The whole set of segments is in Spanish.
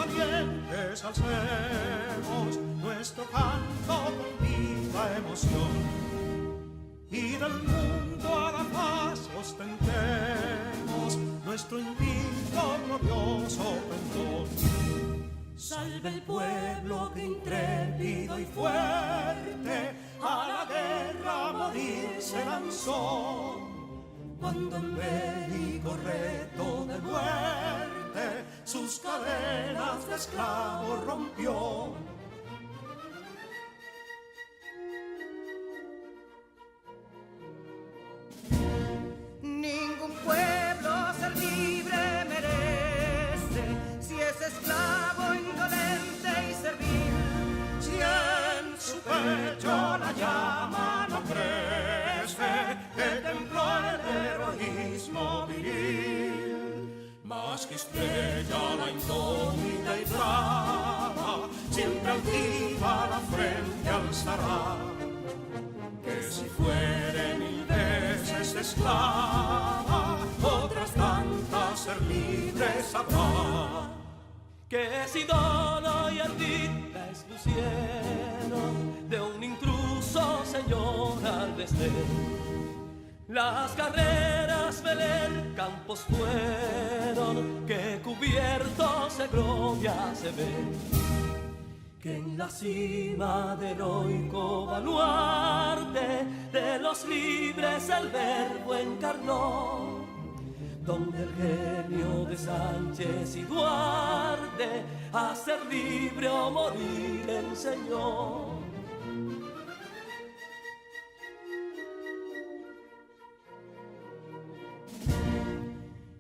valientes alcemos nuestro canto con viva emoción, y del mundo a la paz ostentemos nuestro invicto glorioso pendón. Salve el pueblo que intrépido y fuerte a la guerra a morir se lanzó, cuando en bélico reto de muerte sus cadenas de esclavos rompió. Ningún pueblo ser libre merece si es esclavo, indolente y servil. Si en su pecho la llama no crece, que templó el heroísmo viril, más que estrella la indómita y brava, siempre altiva la frente alzará, que si fuere mil veces esclava, otras tantas ser libres habrá. Que si dolo y ardid la expusieron de un intruso señor al desdén. Las carreras Belén campos fueron, que cubiertos de gloria se ven, que en la cima del heroico baluarte de los libres el verbo encarnó, donde el genio de Sánchez y Duarte a ser libre o morir enseñó.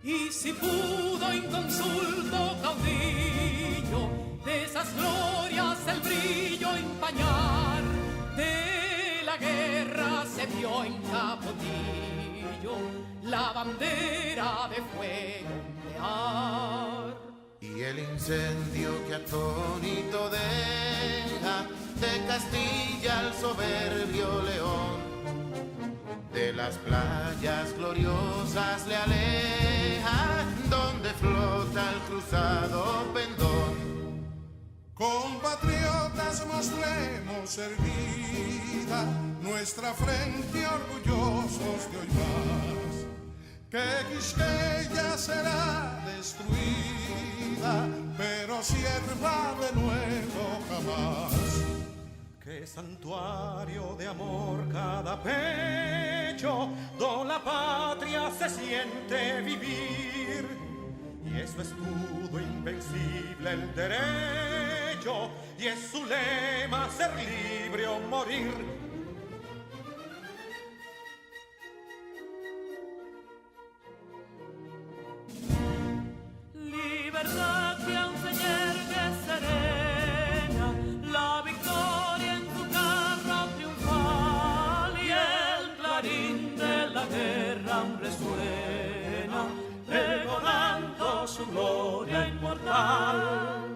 Y si pudo inconsulto caudillo de esas glorias el brillo empañar, de la guerra se vio en Capotillo la bandera de fuego ondear. Y el incendio que atónito deja de Castilla al soberbio león, de las playas gloriosas le aleja, donde flota el cruzado pendón. Compatriotas, mostremos erguida nuestra frente orgullosos de hoy más, que Quisqueya será destruida, pero sierva de nuevo jamás. Que santuario de amor cada pecho, donde la patria se siente vivir, y es su escudo invencible el derecho, y es su lema ser libre o morir. Libertad que aún se yergue serena, la victoria en tu carro triunfal, y el clarín de la guerra aún resuena, pregonando su gloria inmortal.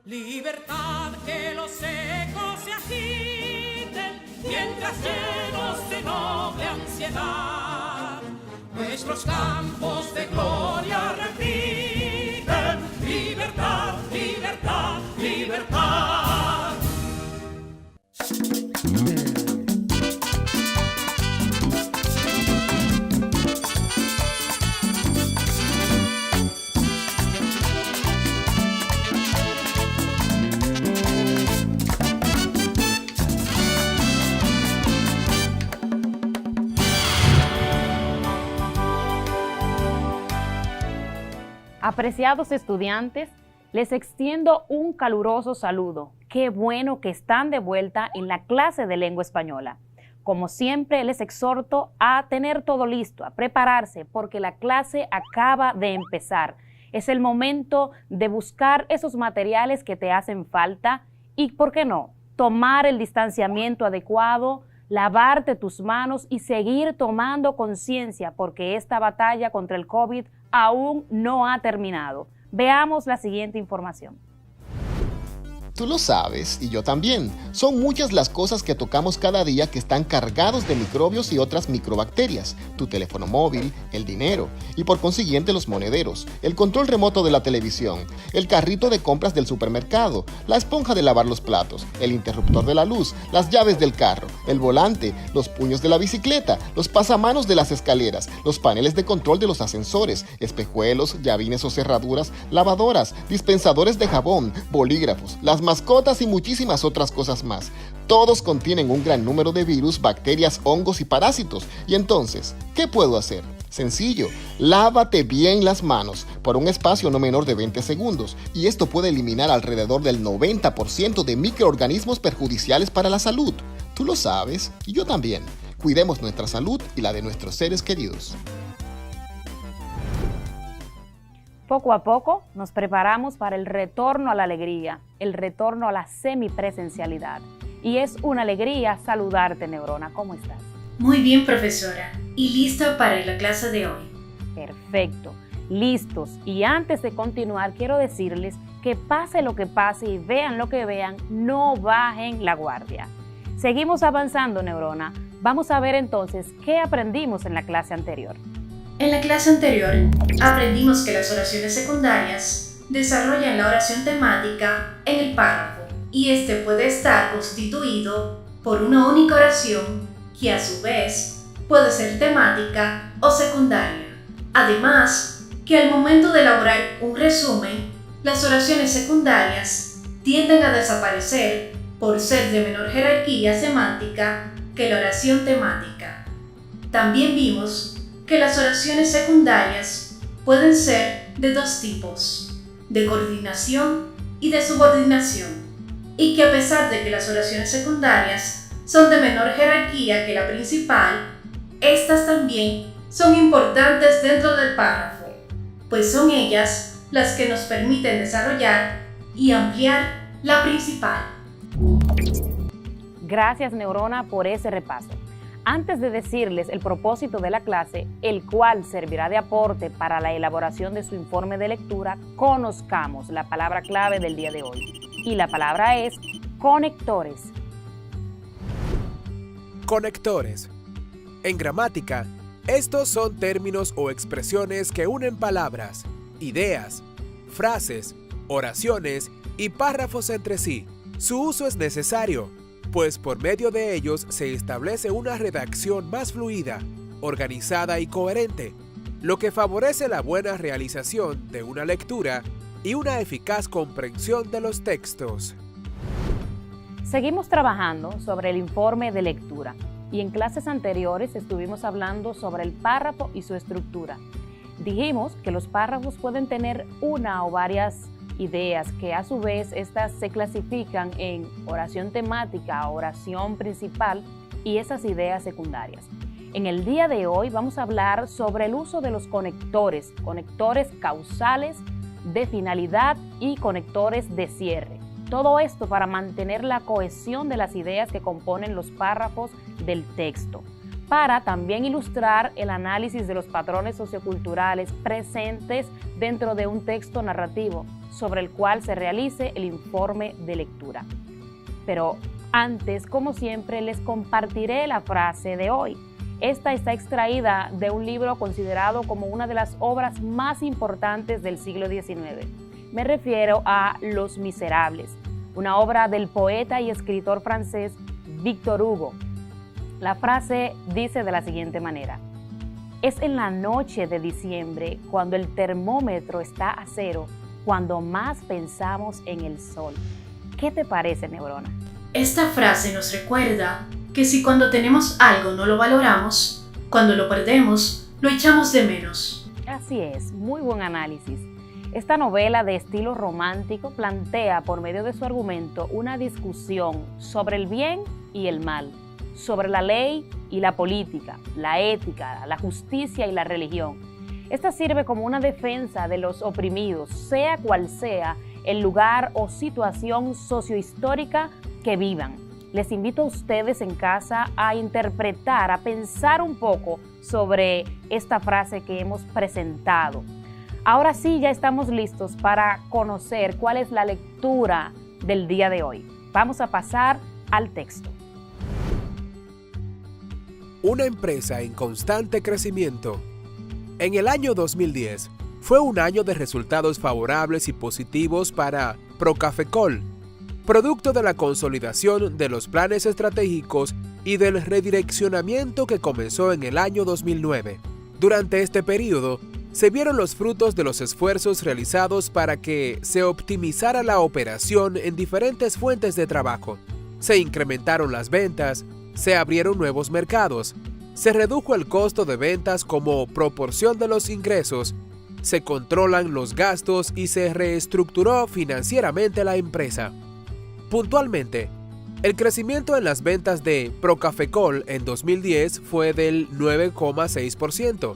Libertad, que los ecos se agiten, mientras llenos de noble ansiedad, nuestros campos de gloria repiten. Libertad, libertad, libertad. Apreciados estudiantes, les extiendo un caluroso saludo. Qué bueno que están de vuelta en la clase de lengua española. Como siempre, les exhorto a tener todo listo, a prepararse, porque la clase acaba de empezar. Es el momento de buscar esos materiales que te hacen falta y, ¿por qué no?, tomar el distanciamiento adecuado, lavarte tus manos y seguir tomando conciencia, porque esta batalla contra el COVID aún no ha terminado. Veamos la siguiente información. Tú lo sabes, y yo también. Son muchas las cosas que tocamos cada día que están cargados de microbios y otras microbacterias. Tu teléfono móvil, el dinero, y por consiguiente los monederos, el control remoto de la televisión, el carrito de compras del supermercado, la esponja de lavar los platos, el interruptor de la luz, las llaves del carro, el volante, los puños de la bicicleta, los pasamanos de las escaleras, los paneles de control de los ascensores, espejuelos, llavines o cerraduras, lavadoras, dispensadores de jabón, bolígrafos, las mascotas y muchísimas otras cosas más. Todos contienen un gran número de virus, bacterias, hongos y parásitos. Y entonces, ¿qué puedo hacer? Sencillo, lávate bien las manos por un espacio no menor de 20 segundos y esto puede eliminar alrededor del 90% de microorganismos perjudiciales para la salud. Tú lo sabes y yo también. Cuidemos nuestra salud y la de nuestros seres queridos. Poco a poco nos preparamos para el retorno a la alegría, el retorno a la semipresencialidad. Y es una alegría saludarte, Neurona. ¿Cómo estás? Muy bien, profesora. ¿Y lista para la clase de hoy? Perfecto, listos. Y antes de continuar, quiero decirles que pase lo que pase y vean lo que vean, no bajen la guardia. Seguimos avanzando, Neurona. Vamos a ver entonces qué aprendimos en la clase anterior. En la clase anterior, aprendimos que las oraciones secundarias desarrollan la oración temática en el párrafo y este puede estar constituido por una única oración que a su vez puede ser temática o secundaria. Además, que al momento de elaborar un resumen, las oraciones secundarias tienden a desaparecer por ser de menor jerarquía semántica que la oración temática. También vimos que las oraciones secundarias pueden ser de dos tipos, de coordinación y de subordinación, y que a pesar de que las oraciones secundarias son de menor jerarquía que la principal, estas también son importantes dentro del párrafo, pues son ellas las que nos permiten desarrollar y ampliar la principal. Gracias, Neurona, por ese repaso. Antes de decirles el propósito de la clase, el cual servirá de aporte para la elaboración de su informe de lectura, conozcamos la palabra clave del día de hoy. Y la palabra es conectores. Conectores. En gramática, estos son términos o expresiones que unen palabras, ideas, frases, oraciones y párrafos entre sí. Su uso es necesario, pues por medio de ellos se establece una redacción más fluida, organizada y coherente, lo que favorece la buena realización de una lectura y una eficaz comprensión de los textos. Seguimos trabajando sobre el informe de lectura y en clases anteriores estuvimos hablando sobre el párrafo y su estructura. Dijimos que los párrafos pueden tener una o varias ideas que a su vez estas se clasifican en oración temática, oración principal y esas ideas secundarias. En el día de hoy vamos a hablar sobre el uso de los conectores causales, de finalidad y conectores de cierre. Todo esto para mantener la cohesión de las ideas que componen los párrafos del texto, para también ilustrar el análisis de los patrones socioculturales presentes dentro de un texto narrativo sobre el cual se realice el informe de lectura. Pero antes, como siempre, les compartiré la frase de hoy. Esta está extraída de un libro considerado como una de las obras más importantes del siglo XIX. Me refiero a Los Miserables, una obra del poeta y escritor francés Victor Hugo. La frase dice de la siguiente manera: es en la noche de diciembre, cuando el termómetro está a cero, cuando más pensamos en el sol. ¿Qué te parece, Neurona? Esta frase nos recuerda que si cuando tenemos algo no lo valoramos, cuando lo perdemos, lo echamos de menos. Así es, muy buen análisis. Esta novela de estilo romántico plantea por medio de su argumento una discusión sobre el bien y el mal, sobre la ley y la política, la ética, la justicia y la religión. Esta sirve como una defensa de los oprimidos, sea cual sea el lugar o situación sociohistórica que vivan. Les invito a ustedes en casa a interpretar, a pensar un poco sobre esta frase que hemos presentado. Ahora sí, ya estamos listos para conocer cuál es la lectura del día de hoy. Vamos a pasar al texto. Una empresa en constante crecimiento. En el año 2010 fue un año de resultados favorables y positivos para Procafecol, producto de la consolidación de los planes estratégicos y del redireccionamiento que comenzó en el año 2009. Durante este periodo, se vieron los frutos de los esfuerzos realizados para que se optimizara la operación en diferentes fuentes de trabajo. Se incrementaron las ventas, se abrieron nuevos mercados, se redujo el costo de ventas como proporción de los ingresos, se controlan los gastos y se reestructuró financieramente la empresa. Puntualmente, el crecimiento en las ventas de Procafecol en 2010 fue del 9,6%,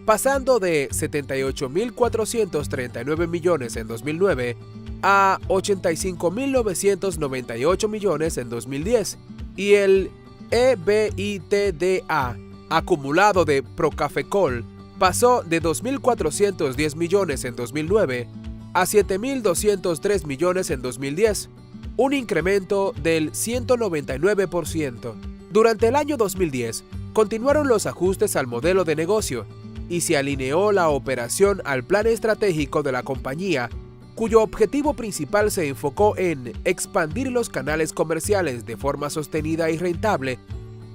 pasando de 78.439 millones en 2009 a 85.998 millones en 2010, y el EBITDA acumulado de Procafecol pasó de 2.410 millones en 2009 a 7.203 millones en 2010, un incremento del 199%. Durante el año 2010, continuaron los ajustes al modelo de negocio y se alineó la operación al plan estratégico de la compañía, cuyo objetivo principal se enfocó en expandir los canales comerciales de forma sostenida y rentable,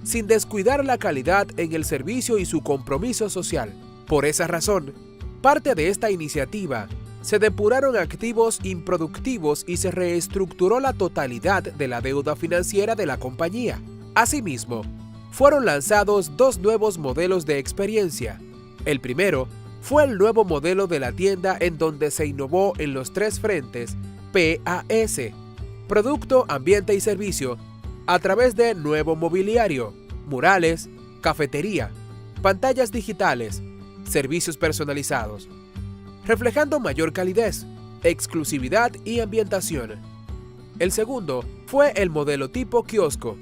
sin descuidar la calidad en el servicio y su compromiso social. Por esa razón, parte de esta iniciativa, se depuraron activos improductivos y se reestructuró la totalidad de la deuda financiera de la compañía. Asimismo, fueron lanzados 2 nuevos modelos de experiencia. El primero fue el nuevo modelo de la tienda, en donde se innovó en los 3 frentes PAS, Producto, Ambiente y Servicio, a través de nuevo mobiliario, murales, cafetería, pantallas digitales, servicios personalizados, reflejando mayor calidez, exclusividad y ambientación. El segundo fue el modelo tipo kiosco,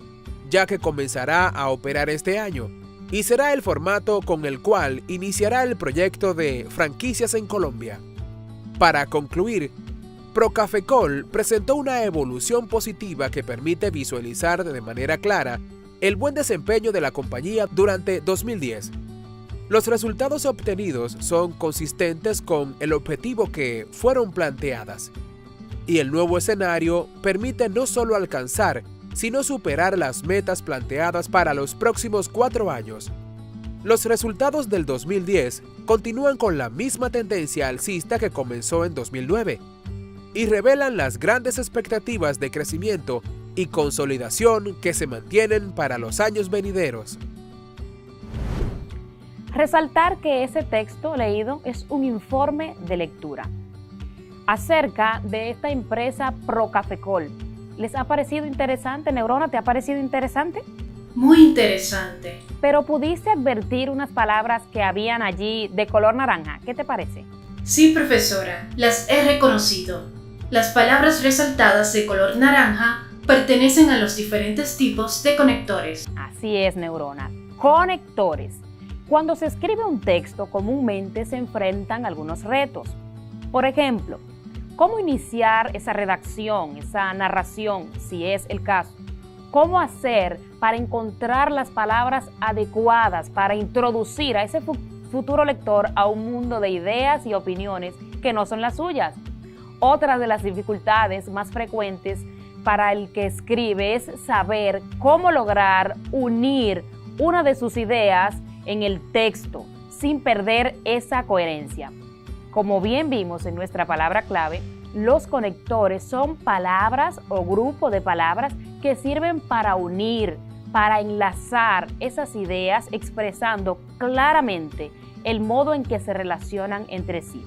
ya que comenzará a operar este año, y será el formato con el cual iniciará el proyecto de franquicias en Colombia. Para concluir, Procafecol presentó una evolución positiva que permite visualizar de manera clara el buen desempeño de la compañía durante 2010. Los resultados obtenidos son consistentes con el objetivo que fueron planteadas, y el nuevo escenario permite no solo alcanzar, sino superar las metas planteadas para los próximos 4 años. Los resultados del 2010 continúan con la misma tendencia alcista que comenzó en 2009 y revelan las grandes expectativas de crecimiento y consolidación que se mantienen para los años venideros. Resaltar que ese texto leído es un informe de lectura acerca de esta empresa Procafecol. ¿Les ha parecido interesante, Neurona? ¿Te ha parecido interesante? Muy interesante. Pero pudiste advertir unas palabras que habían allí de color naranja. ¿Qué te parece? Sí, profesora, las he reconocido. Las palabras resaltadas de color naranja pertenecen a los diferentes tipos de conectores. Así es, Neurona. Conectores. Cuando se escribe un texto, comúnmente se enfrentan algunos retos. Por ejemplo, ¿cómo iniciar esa redacción, esa narración, si es el caso? ¿Cómo hacer para encontrar las palabras adecuadas para introducir a ese futuro lector a un mundo de ideas y opiniones que no son las suyas? Otra de las dificultades más frecuentes para el que escribe es saber cómo lograr unir una de sus ideas en el texto sin perder esa coherencia. Como bien vimos en nuestra palabra clave, los conectores son palabras o grupo de palabras que sirven para unir, para enlazar esas ideas, expresando claramente el modo en que se relacionan entre sí.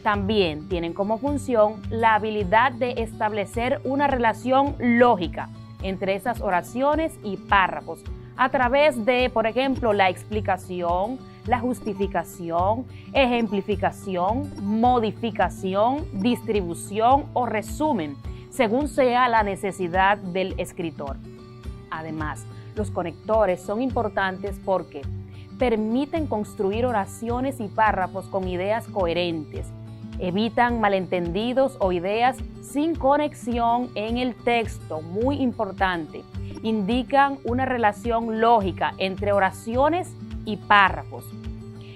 También tienen como función la habilidad de establecer una relación lógica entre esas oraciones y párrafos a través de, por ejemplo, la explicación, la justificación, ejemplificación, modificación, distribución o resumen, según sea la necesidad del escritor. Además, los conectores son importantes porque permiten construir oraciones y párrafos con ideas coherentes Evitan malentendidos o ideas sin conexión en el texto, muy importante. Indican una relación lógica entre oraciones y párrafos.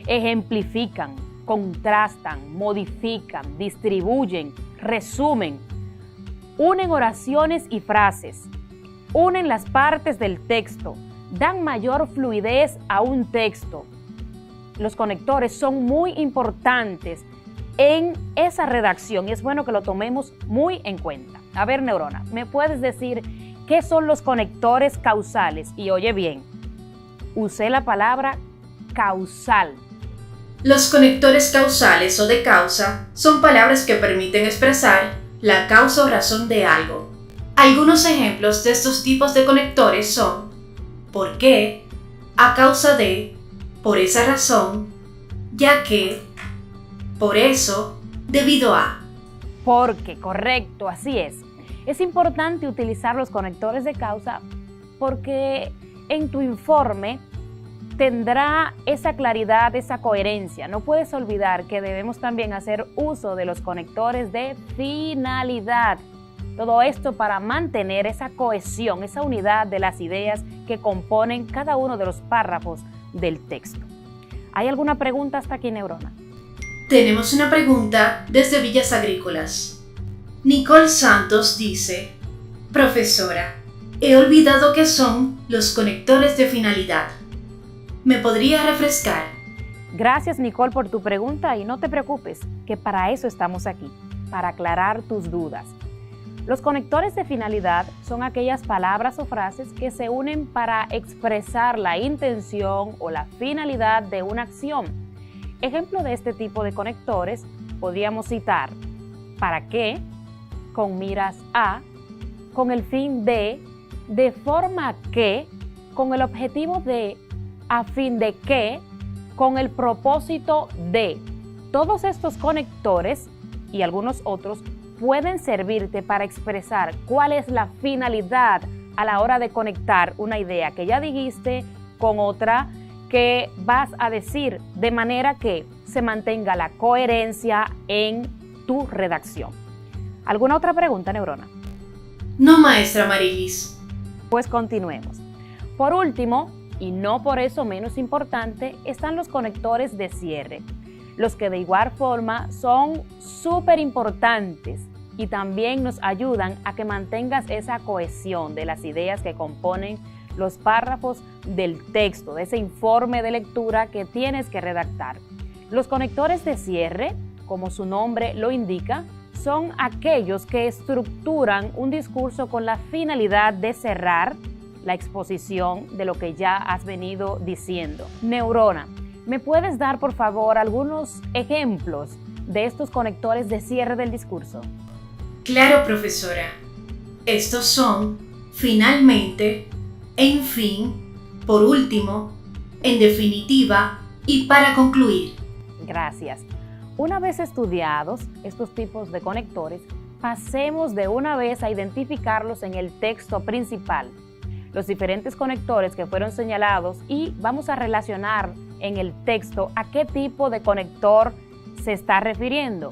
Ejemplifican, contrastan, modifican, distribuyen, resumen. Unen oraciones y frases. Unen las partes del texto. Dan mayor fluidez a un texto. Los conectores son muy importantes en esa redacción y es bueno que lo tomemos muy en cuenta. A ver, Neurona, ¿me puedes decir qué son los conectores causales? Y oye bien, usé la palabra causal. Los conectores causales o de causa son palabras que permiten expresar la causa o razón de algo. Algunos ejemplos de estos tipos de conectores son ¿por qué?, a causa de, por esa razón, ya que, por eso, debido a. Porque, correcto, así es. Es importante utilizar los conectores de causa porque en tu informe tendrá esa claridad, esa coherencia. No puedes olvidar que debemos también hacer uso de los conectores de finalidad. Todo esto para mantener esa cohesión, esa unidad de las ideas que componen cada uno de los párrafos del texto. ¿Hay alguna pregunta hasta aquí, Neurona? Tenemos una pregunta desde Villas Agrícolas. Nicole Santos dice: Profesora, he olvidado qué son los conectores de finalidad. ¿Me podría refrescar? Gracias, Nicole, por tu pregunta y no te preocupes, que para eso estamos aquí, para aclarar tus dudas. Los conectores de finalidad son aquellas palabras o frases que se unen para expresar la intención o la finalidad de una acción. Ejemplo de este tipo de conectores podríamos citar ¿para qué?, con miras a, con el fin de forma que, con el objetivo de, a fin de que, con el propósito de. Todos estos conectores y algunos otros pueden servirte para expresar cuál es la finalidad a la hora de conectar una idea que ya dijiste con otra que vas a decir, de manera que se mantenga la coherencia en tu redacción. ¿Alguna otra pregunta, Neurona? No, maestra Marilis. Pues continuemos. Por último, y no por eso menos importante, están los conectores de cierre, los que de igual forma son súper importantes y también nos ayudan a que mantengas esa cohesión de las ideas que componen los párrafos del texto, de ese informe de lectura que tienes que redactar. Los conectores de cierre, como su nombre lo indica, son aquellos que estructuran un discurso con la finalidad de cerrar la exposición de lo que ya has venido diciendo. Neurona, ¿me puedes dar por favor algunos ejemplos de estos conectores de cierre del discurso? Claro, profesora. Estos son finalmente, en fin, por último, en definitiva y para concluir. Gracias. Una vez estudiados estos tipos de conectores, pasemos de una vez a identificarlos en el texto principal, los diferentes conectores que fueron señalados, y vamos a relacionar en el texto a qué tipo de conector se está refiriendo.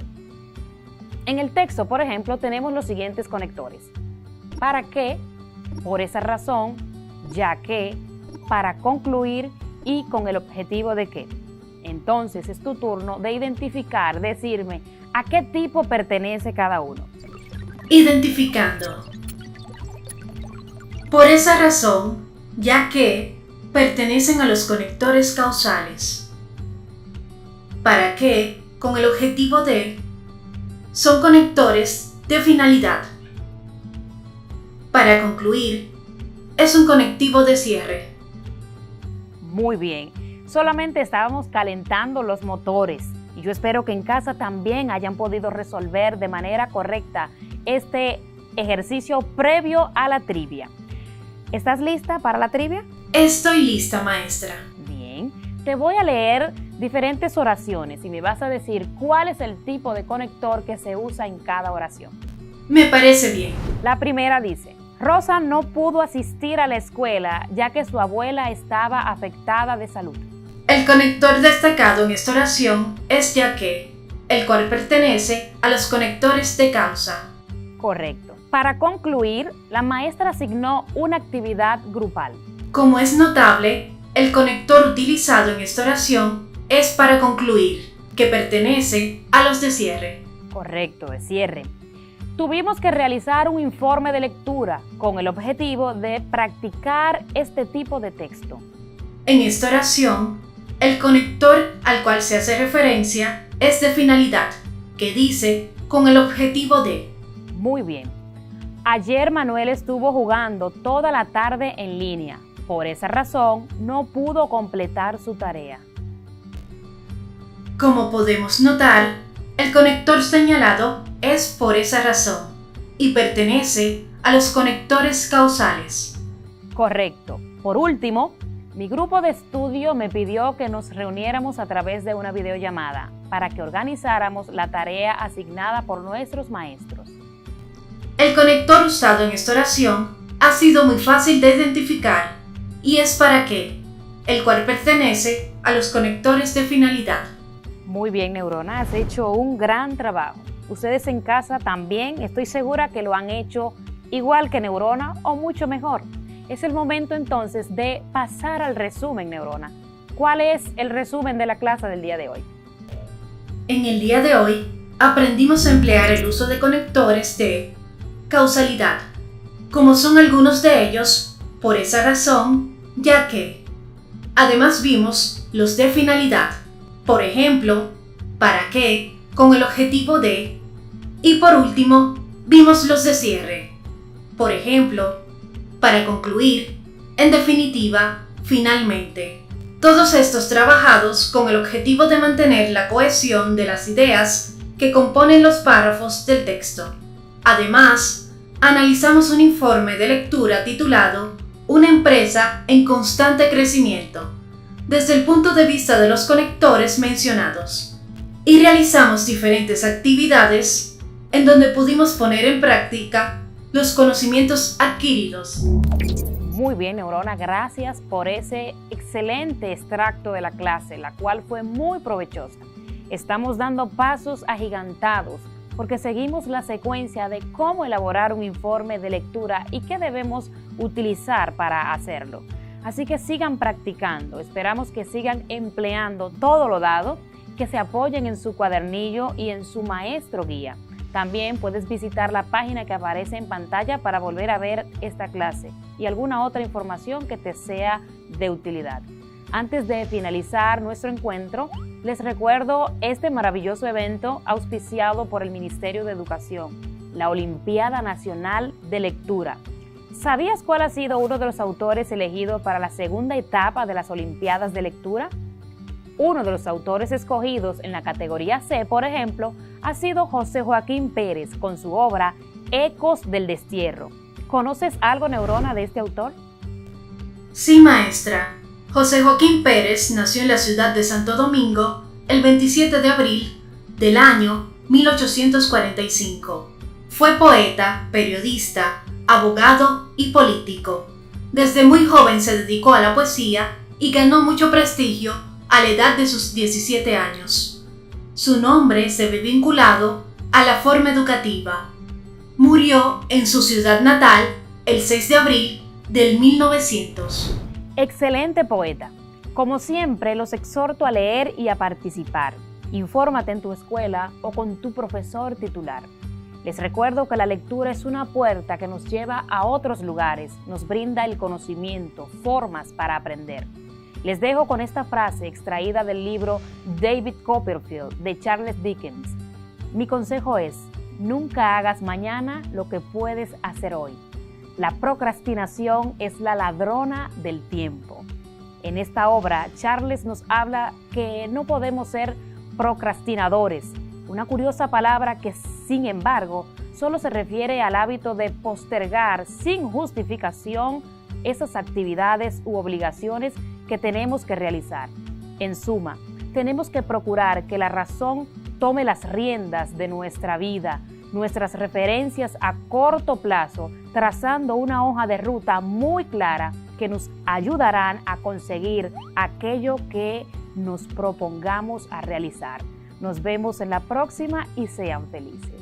En el texto, por ejemplo, tenemos los siguientes conectores: ¿para qué?, por esa razón, ya que, para concluir y con el objetivo de qué. Entonces es tu turno de identificar, decirme a qué tipo pertenece cada uno. Identificando. Por esa razón, ya que pertenecen a los conectores causales. ¿Para qué?, con el objetivo de, son conectores de finalidad. Para concluir, es un conectivo de cierre. Muy bien. Solamente estábamos calentando los motores y yo espero que en casa también hayan podido resolver de manera correcta este ejercicio previo a la trivia. ¿Estás lista para la trivia? Estoy lista, maestra. Bien, te voy a leer diferentes oraciones y me vas a decir cuál es el tipo de conector que se usa en cada oración. Me parece bien. La primera dice: Rosa no pudo asistir a la escuela ya que su abuela estaba afectada de salud. El conector destacado en esta oración es ya que. el cual pertenece a los conectores de causa. Correcto. Para concluir, la maestra asignó una actividad grupal. Como es notable, el conector utilizado en esta oración es para concluir, que pertenece a los de cierre. Correcto, de cierre. Tuvimos que realizar un informe de lectura con el objetivo de practicar este tipo de texto. En esta oración, el conector al cual se hace referencia es de finalidad, que dice con el objetivo de. Muy bien. Ayer Manuel estuvo jugando toda la tarde en línea. Por esa razón, no pudo completar su tarea. Como podemos notar, el conector señalado es por esa razón y pertenece a los conectores causales. Correcto. Por último, mi grupo de estudio me pidió que nos reuniéramos a través de una videollamada para que organizáramos la tarea asignada por nuestros maestros. El conector usado en esta oración ha sido muy fácil de identificar y es para qué, el cual pertenece a los conectores de finalidad. Muy bien, Neurona, has hecho un gran trabajo. Ustedes en casa también estoy segura que lo han hecho igual que Neurona o mucho mejor. Es el momento entonces de pasar al resumen, Neurona. ¿Cuál es el resumen de la clase del día de hoy? En el día de hoy aprendimos a emplear el uso de conectores de causalidad, como son algunos de ellos, por esa razón, ya que. Además vimos los de finalidad, por ejemplo, para qué, con el objetivo de, y por último, vimos los de cierre, por ejemplo, para concluir, en definitiva, finalmente. Todos estos trabajados con el objetivo de mantener la cohesión de las ideas que componen los párrafos del texto. Además, analizamos un informe de lectura titulado Una empresa en constante crecimiento, desde el punto de vista de los conectores mencionados, y realizamos diferentes actividades en donde pudimos poner en práctica los conocimientos adquiridos. Muy bien, Neurona, gracias por ese excelente extracto de la clase, la cual fue muy provechosa. Estamos dando pasos agigantados porque seguimos la secuencia de cómo elaborar un informe de lectura y qué debemos utilizar para hacerlo. Así que sigan practicando, esperamos que sigan empleando todo lo dado, que se apoyen en su cuadernillo y en su maestro guía. También puedes visitar la página que aparece en pantalla para volver a ver esta clase y alguna otra información que te sea de utilidad. Antes de finalizar nuestro encuentro, les recuerdo este maravilloso evento auspiciado por el Ministerio de Educación, la Olimpiada Nacional de Lectura. ¿Sabías cuál ha sido uno de los autores elegidos para la segunda etapa de las Olimpiadas de Lectura? Uno de los autores escogidos en la categoría C, por ejemplo, ha sido José Joaquín Pérez con su obra Ecos del Destierro. ¿Conoces algo, Neurona, de este autor? Sí, maestra. José Joaquín Pérez nació en la ciudad de Santo Domingo el 27 de abril del año 1845. Fue poeta, periodista, abogado y político. Desde muy joven se dedicó a la poesía y ganó mucho prestigio a la edad de sus 17 años. Su nombre se ve vinculado a la forma educativa. Murió en su ciudad natal el 6 de abril del 1900. Excelente poeta. Como siempre, los exhorto a leer y a participar. Infórmate en tu escuela o con tu profesor titular. Les recuerdo que la lectura es una puerta que nos lleva a otros lugares, nos brinda el conocimiento, formas para aprender. Les dejo con esta frase extraída del libro David Copperfield de Charles Dickens. Mi consejo es, nunca hagas mañana lo que puedes hacer hoy. La procrastinación es la ladrona del tiempo. En esta obra, Charles nos habla que no podemos ser procrastinadores, una curiosa palabra que, sin embargo, solo se refiere al hábito de postergar sin justificación esas actividades u obligaciones que tenemos que realizar. En suma, tenemos que procurar que la razón tome las riendas de nuestra vida, nuestras referencias a corto plazo, trazando una hoja de ruta muy clara que nos ayudarán a conseguir aquello que nos propongamos a realizar. Nos vemos en la próxima y sean felices.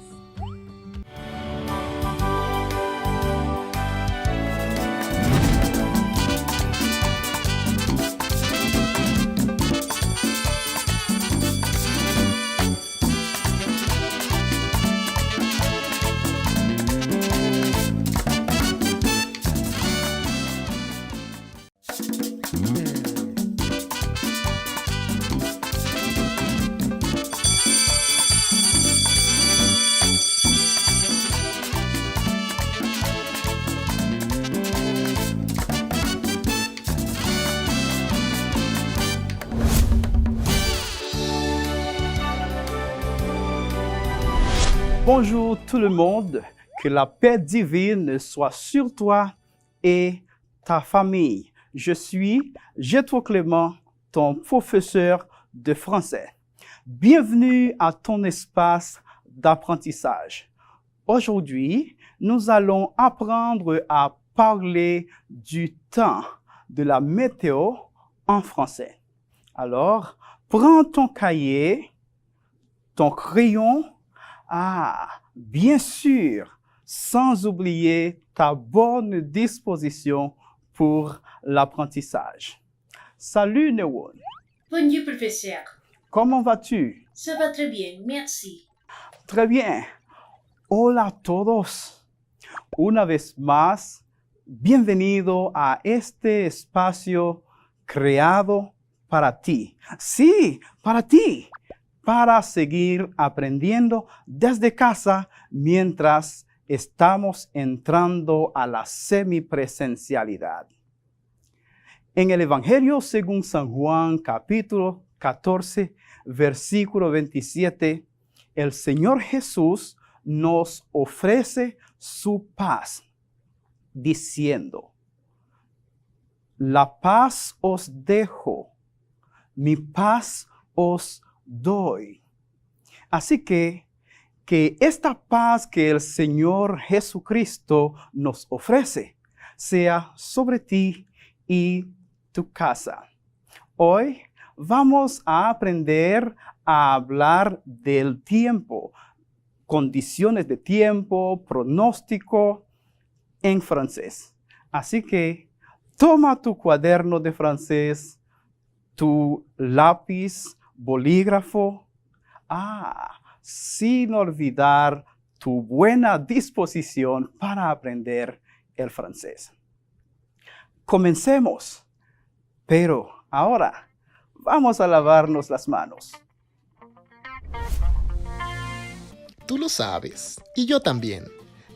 Bonjour tout le monde, que la paix divine soit sur toi et ta famille. Je suis Gétro Clément, ton professeur de français. Bienvenue à ton espace d'apprentissage. Aujourd'hui, nous allons apprendre à parler du temps, de la météo en français. Alors, prends ton cahier, ton crayon, bien sûr, sans oublier ta bonne disposition pour l'apprentissage. Salut Newon. Bonjour, professeur. Comment vas-tu? Ça va très bien, merci. Très bien. Hola a todos. Una vez más, bienvenido a este espacio creado para ti. Sí, para ti. Para seguir aprendiendo desde casa mientras estamos entrando a la semipresencialidad. En el Evangelio según San Juan, capítulo 14, versículo 27, el Señor Jesús nos ofrece su paz, diciendo: la paz os dejo, mi paz os doy. Así que esta paz que el Señor Jesucristo nos ofrece sea sobre ti y tu casa. Hoy vamos a aprender a hablar del tiempo, condiciones de tiempo, pronóstico en francés. Así que toma tu cuaderno de francés, tu lápiz, bolígrafo, sin olvidar tu buena disposición para aprender el francés. Comencemos, pero ahora vamos a lavarnos las manos. Tú lo sabes, y yo también.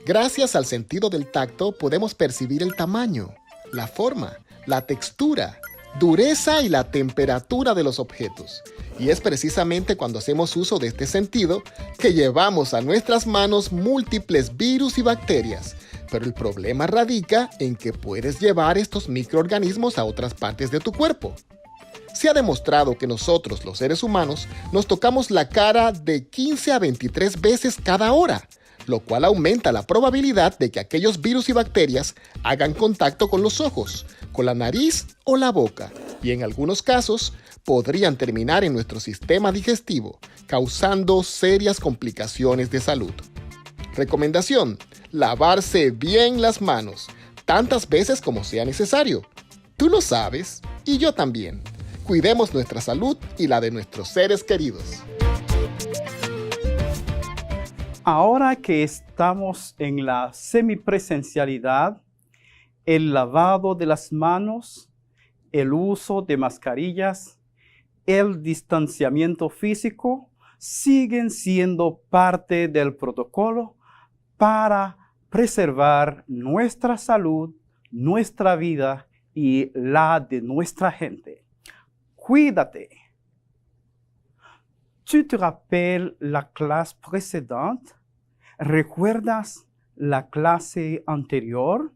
Gracias al sentido del tacto podemos percibir el tamaño, la forma, la textura, dureza y la temperatura de los objetos. Y es precisamente cuando hacemos uso de este sentido que llevamos a nuestras manos múltiples virus y bacterias. Pero el problema radica en que puedes llevar estos microorganismos a otras partes de tu cuerpo. Se ha demostrado que nosotros, los seres humanos, nos tocamos la cara de 15 a 23 veces cada hora, lo cual aumenta la probabilidad de que aquellos virus y bacterias hagan contacto con los ojos, con la nariz o la boca, y en algunos casos podrían terminar en nuestro sistema digestivo, causando serias complicaciones de salud. Recomendación: lavarse bien las manos, tantas veces como sea necesario. Tú lo sabes, y yo también. Cuidemos nuestra salud y la de nuestros seres queridos. Ahora que estamos en la semipresencialidad, el lavado de las manos, el uso de mascarillas, el distanciamiento físico siguen siendo parte del protocolo para preservar nuestra salud, nuestra vida y la de nuestra gente. Cuídate. ¿Tu te rappelles la clase précédente? ¿Recuerdas la clase anterior?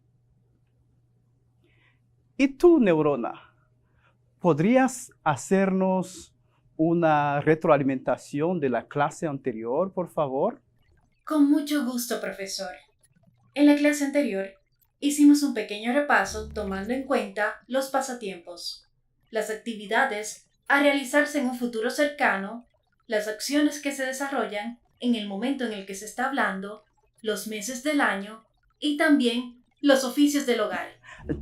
¿Y tú, neurona? ¿Podrías hacernos una retroalimentación de la clase anterior, por favor? Con mucho gusto, profesor. En la clase anterior, hicimos un pequeño repaso tomando en cuenta los pasatiempos, las actividades a realizarse en un futuro cercano las acciones que se desarrollan en el momento en el que se está hablando, los meses del año y también los oficios del hogar.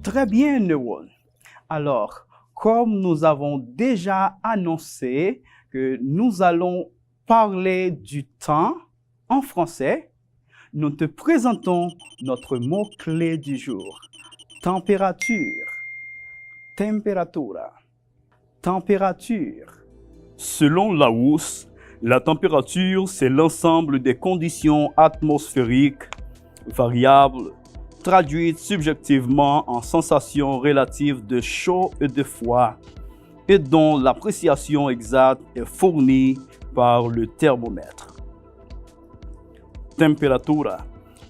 Très bien, Newon. Alors, comme nous avons déjà annoncé que nous allons parler du temps en français, nous te présentons notre mot-clé du jour. Température. Temperatura. Température. Selon Larousse, la température, c'est l'ensemble des conditions atmosphériques variables traduites subjectivement en sensations relatives de chaud et de froid et dont l'appréciation exacte est fournie par le thermomètre. Temperatura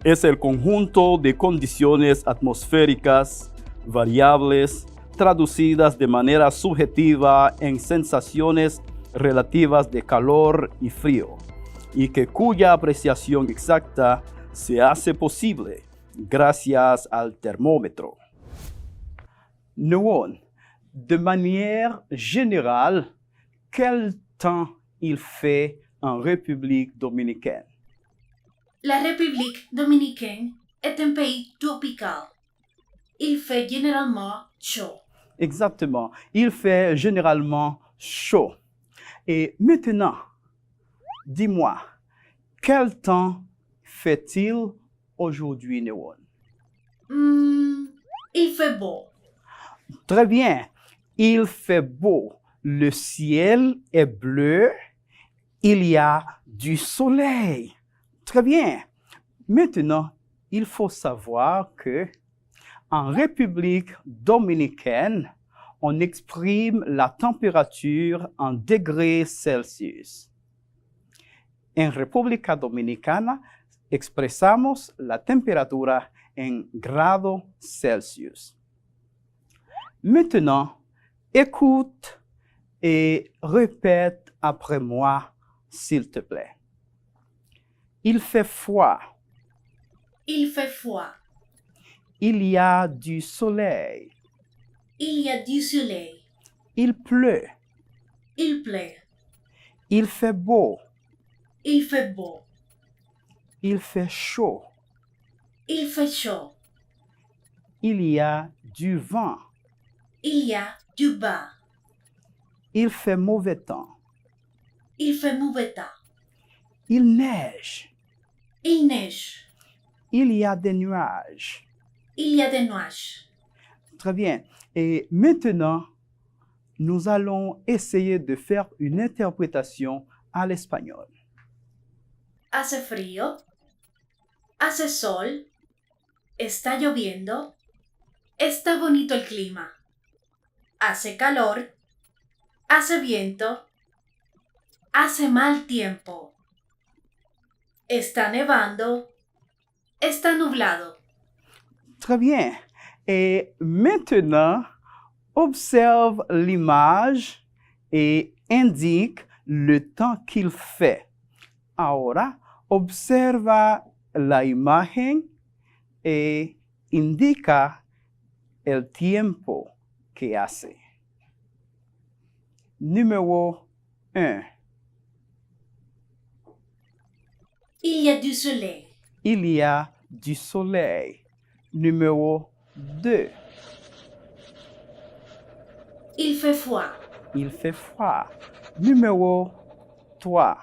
es el conjunto de condiciones atmosféricas variables traducidas de manera subjetiva en sensaciones relativas de calor y frío, y que cuya apreciación exacta se hace posible gracias al termómetro. Newon, de manière générale, quel temps il fait en République dominicaine? La République dominicaine est un pays tropical. Il fait généralement chaud. Exactement, il fait généralement chaud. Et maintenant, dis-moi, quel temps fait-il aujourd'hui, Newon? Il fait beau. Très bien, il fait beau. Le ciel est bleu. Il y a du soleil. Très bien. Maintenant, il faut savoir que en République dominicaine, on exprime la température en degrés Celsius. En República Dominicana, expresamos la temperatura en grados Celsius. Maintenant, écoute et répète après moi, s'il te plaît. Il fait froid. Il fait froid. Il y a du soleil. Il y a du soleil. Il pleut. Il pleut. Il fait beau. Il fait beau. Il fait chaud. Il fait chaud. Il y a du vent. Il y a du bas. Il fait mauvais temps. Il fait mauvais temps. Il neige. Il neige. Il y a des nuages. Il y a des nuages. Très bien. Et maintenant, nous allons essayer de faire une interprétation à l'espagnol. Hace frío. Hace sol. Está lloviendo. Está bonito el clima. Hace calor. Hace viento. Hace mal tiempo. Está nevando. Está nublado. Très bien. Et maintenant, observe l'image et indique le temps qu'il fait. Ahora, observa la imagen e indica el tiempo que hace. Numéro 1. Il y a du soleil. Il y a du soleil. Numéro 2. Il fait froid. Il fait froid. Numéro 3.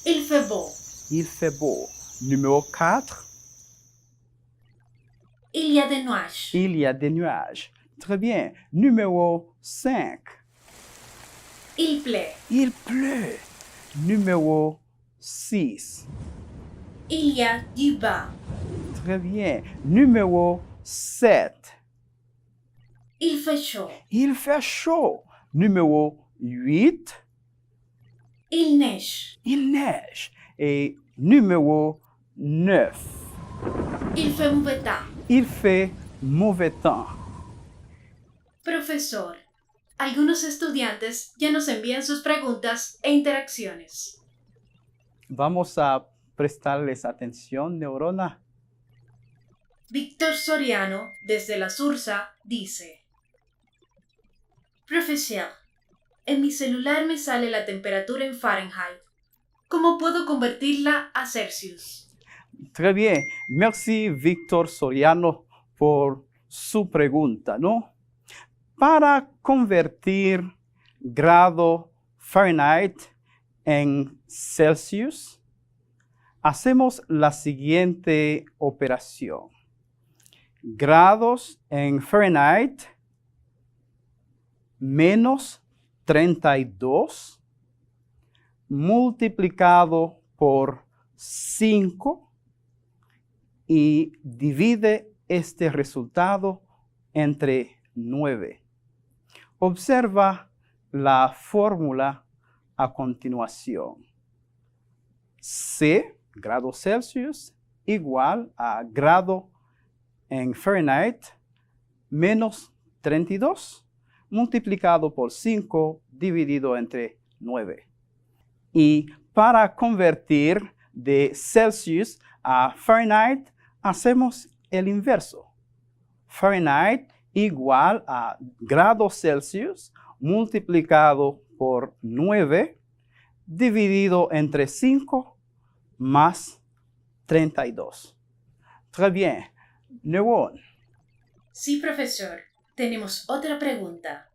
Il fait beau. Il fait beau. Numéro 4. Il y a des nuages. Il y a des nuages. Très bien. Numéro 5. Il pleut. Il pleut. Numéro 6. Il y a du bas. Très bien. Numéro 7. Il fait chaud. Il fait chaud. Numéro 8. Il neige. Il neige. Et numéro 9. Il fait mauvais temps. Il fait mauvais temps. Profesor, algunos estudiantes ya nos envían sus preguntas e interacciones. Vamos a prestarles atención, Neurona. Víctor Soriano, desde la Sursa, dice: Profesor, en mi celular me sale la temperatura en Fahrenheit. ¿Cómo puedo convertirla a Celsius? Très bien. Merci, Víctor Soriano, por su pregunta, ¿no? Para convertir grado Fahrenheit en Celsius, hacemos la siguiente operación. Grados en Fahrenheit menos 32 multiplicado por 5 y divide este resultado entre 9. Observa la fórmula a continuación. C, grado Celsius, igual a grado en Fahrenheit menos 32 multiplicado por 5 dividido entre 9. Y para convertir de Celsius a Fahrenheit, hacemos el inverso. Fahrenheit igual a grado Celsius multiplicado por 9 dividido entre 5 más 32. Très bien. Newon. Sí, profesor. Tenemos otra pregunta.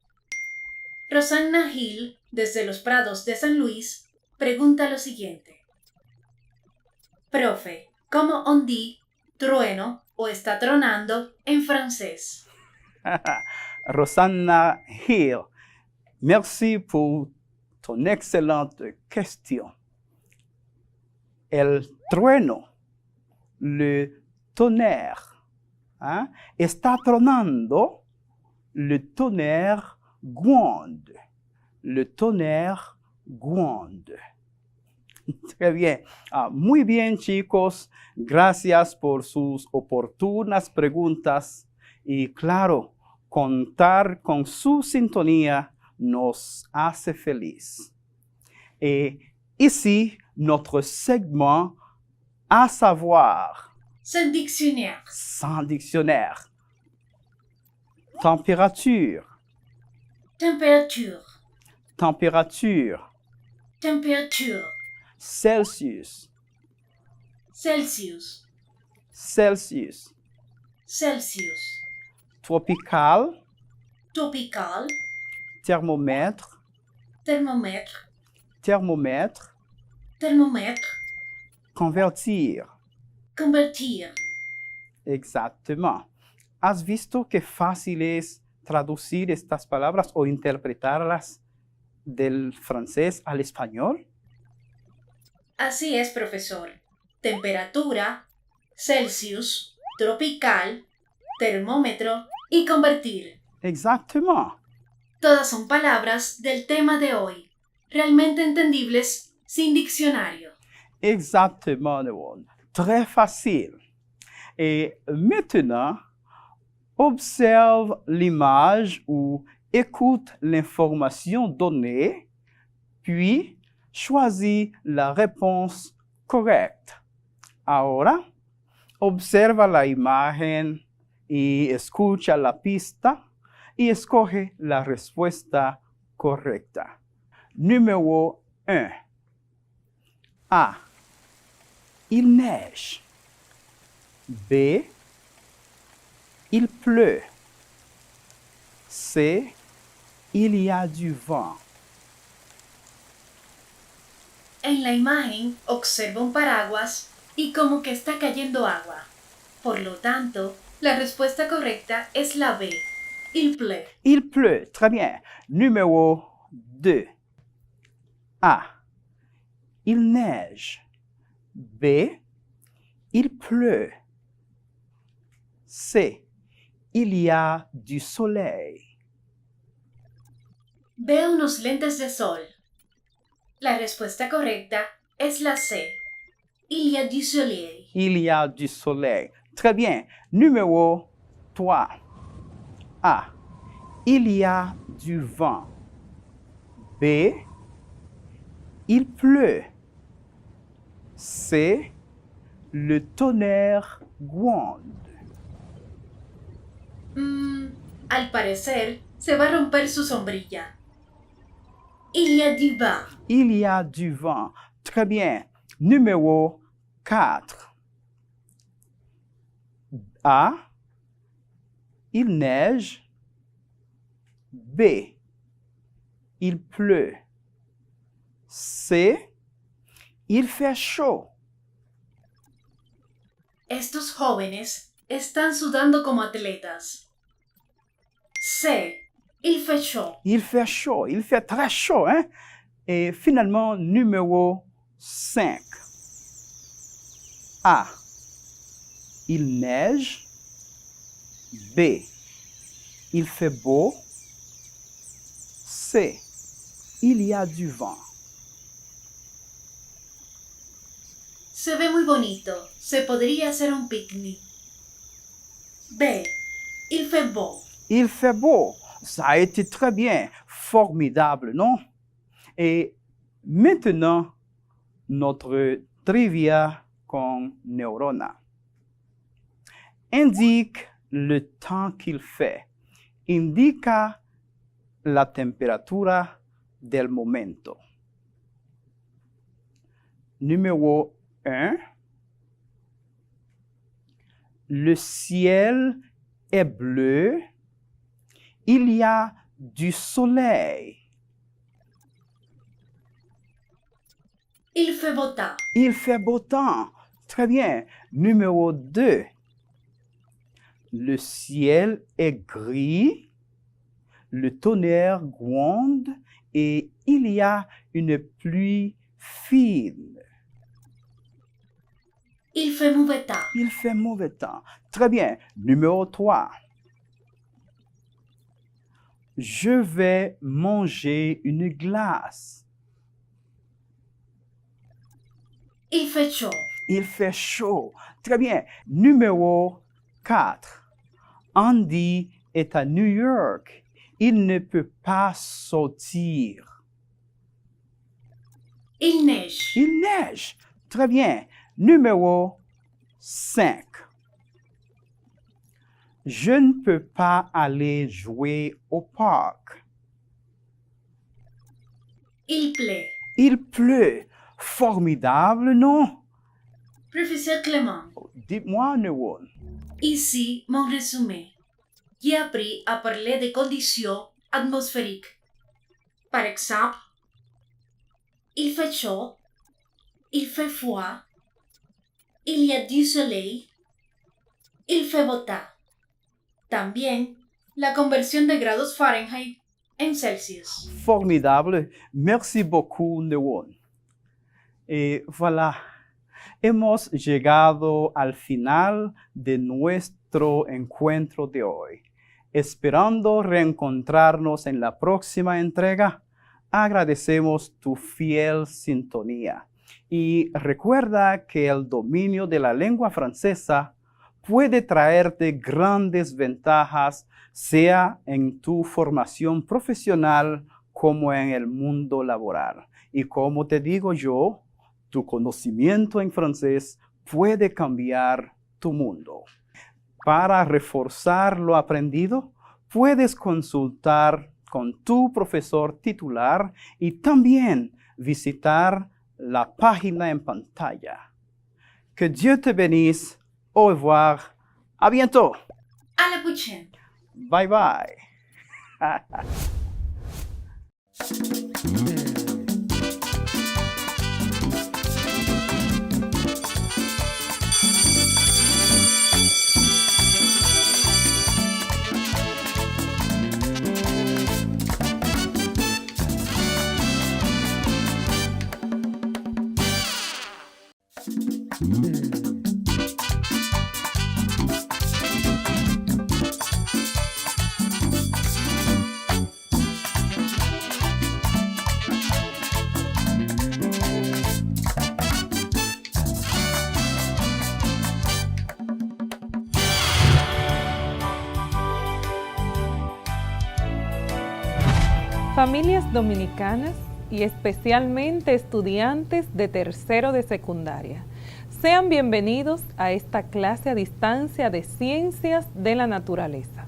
Rosanna Hill, desde los Prados de San Luis, pregunta lo siguiente. Profe, ¿cómo on dit trueno o está tronando en francés? Rosanna Hill, merci pour ton excellente question. El trueno, le tonnerre, está tronando, le tonnerre gronde. Le tonnerre gronde. Très bien. Muy bien, chicos. Gracias por sus oportunas preguntas. Y claro, contar con su sintonía nos hace feliz. Et ici, notre segment à savoir. Sans dictionnaire. Sans dictionnaire. Température. Température. Température. Température. Celsius. Celsius. Celsius. Celsius. Tropical. Tropical. Thermomètre. Thermomètre. Thermomètre. Thermomètre. Convertir. Convertir. Exactement. ¿Has visto qué fácil es traducir estas palabras o interpretarlas del francés al español? Así es, profesor. Temperatura, Celsius, tropical, termómetro y convertir. Exactement. Todas son palabras del tema de hoy, realmente entendibles sin diccionario. Exactement, Newon. Très facile. Et maintenant, observe l'image ou écoute l'information donnée, puis choisis la réponse correcte. Ahora, observa la imagen y escucha la pista y escoge la respuesta correcta. Numéro 1. A. Il neige. B. Il pleut. C. Il y a du vent. En la imagen observa un paraguas y como que está cayendo agua. Por lo tanto, la respuesta correcta es la B. Il pleut. Il pleut. Très bien. Numéro 2. A. Il neige. B. Il pleut. C. Il y a du soleil. Veo unos lentes de sol. La respuesta correcta es la C. Il y a du soleil. Il y a du soleil. Très bien. Numéro 3. A. Il y a du vent. B. Il pleut. C. Le tonnerre gronde. Al parecer, se va a romper su sombrilla. Il y a du vent. Il y a du vent. Très bien. Numéro 4. A. Il neige. B. Il pleut. C. Il fait chaud. Estos jóvenes están sudando como atletas. C. Il fait chaud. Il fait chaud. Il fait très chaud, hein? Et finalement, numéro 5. A. Il neige. B. Il fait beau. C. Il y a du vent. Se ve muy bonito. Se podría hacer un picnic. B. Il fait beau. Il fait beau. Ça a été très bien. Formidable, non? Et maintenant, notre trivia con Neurona. Indique le temps qu'il fait. Indica la temperatura del momento. Numéro 1. Le ciel est bleu. Il y a du soleil. Il fait beau temps. Il fait beau temps. Très bien. Numéro 2. Le ciel est gris. Le tonnerre gronde et il y a une pluie fine. Il fait mauvais temps. Il fait mauvais temps. Très bien. Numéro 3. Je vais manger une glace. Il fait chaud. Il fait chaud. Très bien. Numéro 4. Andy est à New York. Il ne peut pas sortir. Il neige. Il neige. Très bien. Numéro 5. Je ne peux pas aller jouer au parc. Il pleut. Il pleut. Formidable, non? Professeur Clément, Dites-moi, Neuron. ici mon résumé. J'ai appris à parler des conditions atmosphériques. Par exemple, il fait chaud, il fait froid, il y a du soleil, il fait beau temps. También la conversión de grados Fahrenheit en Celsius. Formidable. Merci beaucoup, Neuron. Y voilà, hemos llegado al final de nuestro encuentro de hoy. Esperando reencontrarnos en la próxima entrega, agradecemos tu fiel sintonía. Y recuerda que el dominio de la lengua francesa puede traerte grandes ventajas, sea en tu formación profesional como en el mundo laboral. Y como te digo yo, tu conocimiento en francés puede cambiar tu mundo. Para reforzar lo aprendido, puedes consultar con tu profesor titular y también visitar la página en pantalla. Que Dieu te bénisse. Au revoir. À bientôt. À la prochaine. Bye bye. Familias dominicanas y especialmente estudiantes de tercero de secundaria, sean bienvenidos a esta clase a distancia de Ciencias de la Naturaleza.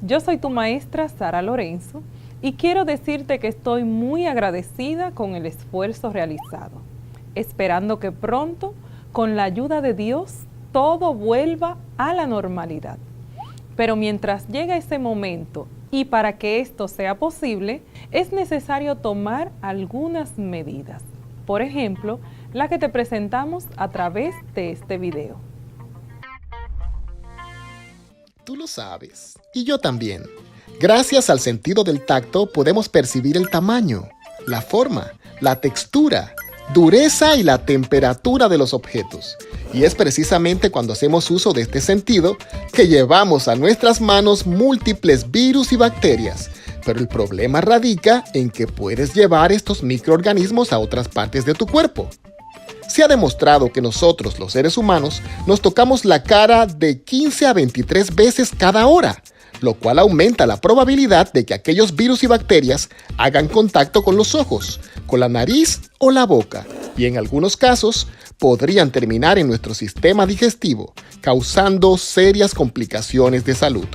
Yo soy tu maestra Sara Lorenzo y quiero decirte que estoy muy agradecida con el esfuerzo realizado, esperando que pronto, con la ayuda de Dios, todo vuelva a la normalidad. Pero mientras llega ese momento y para que esto sea posible, es necesario tomar algunas medidas. Por ejemplo, la que te presentamos a través de este video. Tú lo sabes, y yo también. Gracias al sentido del tacto podemos percibir el tamaño, la forma, la textura, dureza y la temperatura de los objetos. Y es precisamente cuando hacemos uso de este sentido que llevamos a nuestras manos múltiples virus y bacterias. Pero el problema radica en que puedes llevar estos microorganismos a otras partes de tu cuerpo. Se ha demostrado que nosotros, los seres humanos, nos tocamos la cara de 15 a 23 veces cada hora, lo cual aumenta la probabilidad de que aquellos virus y bacterias hagan contacto con los ojos, con la nariz o la boca, y en algunos casos podrían terminar en nuestro sistema digestivo, causando serias complicaciones de salud.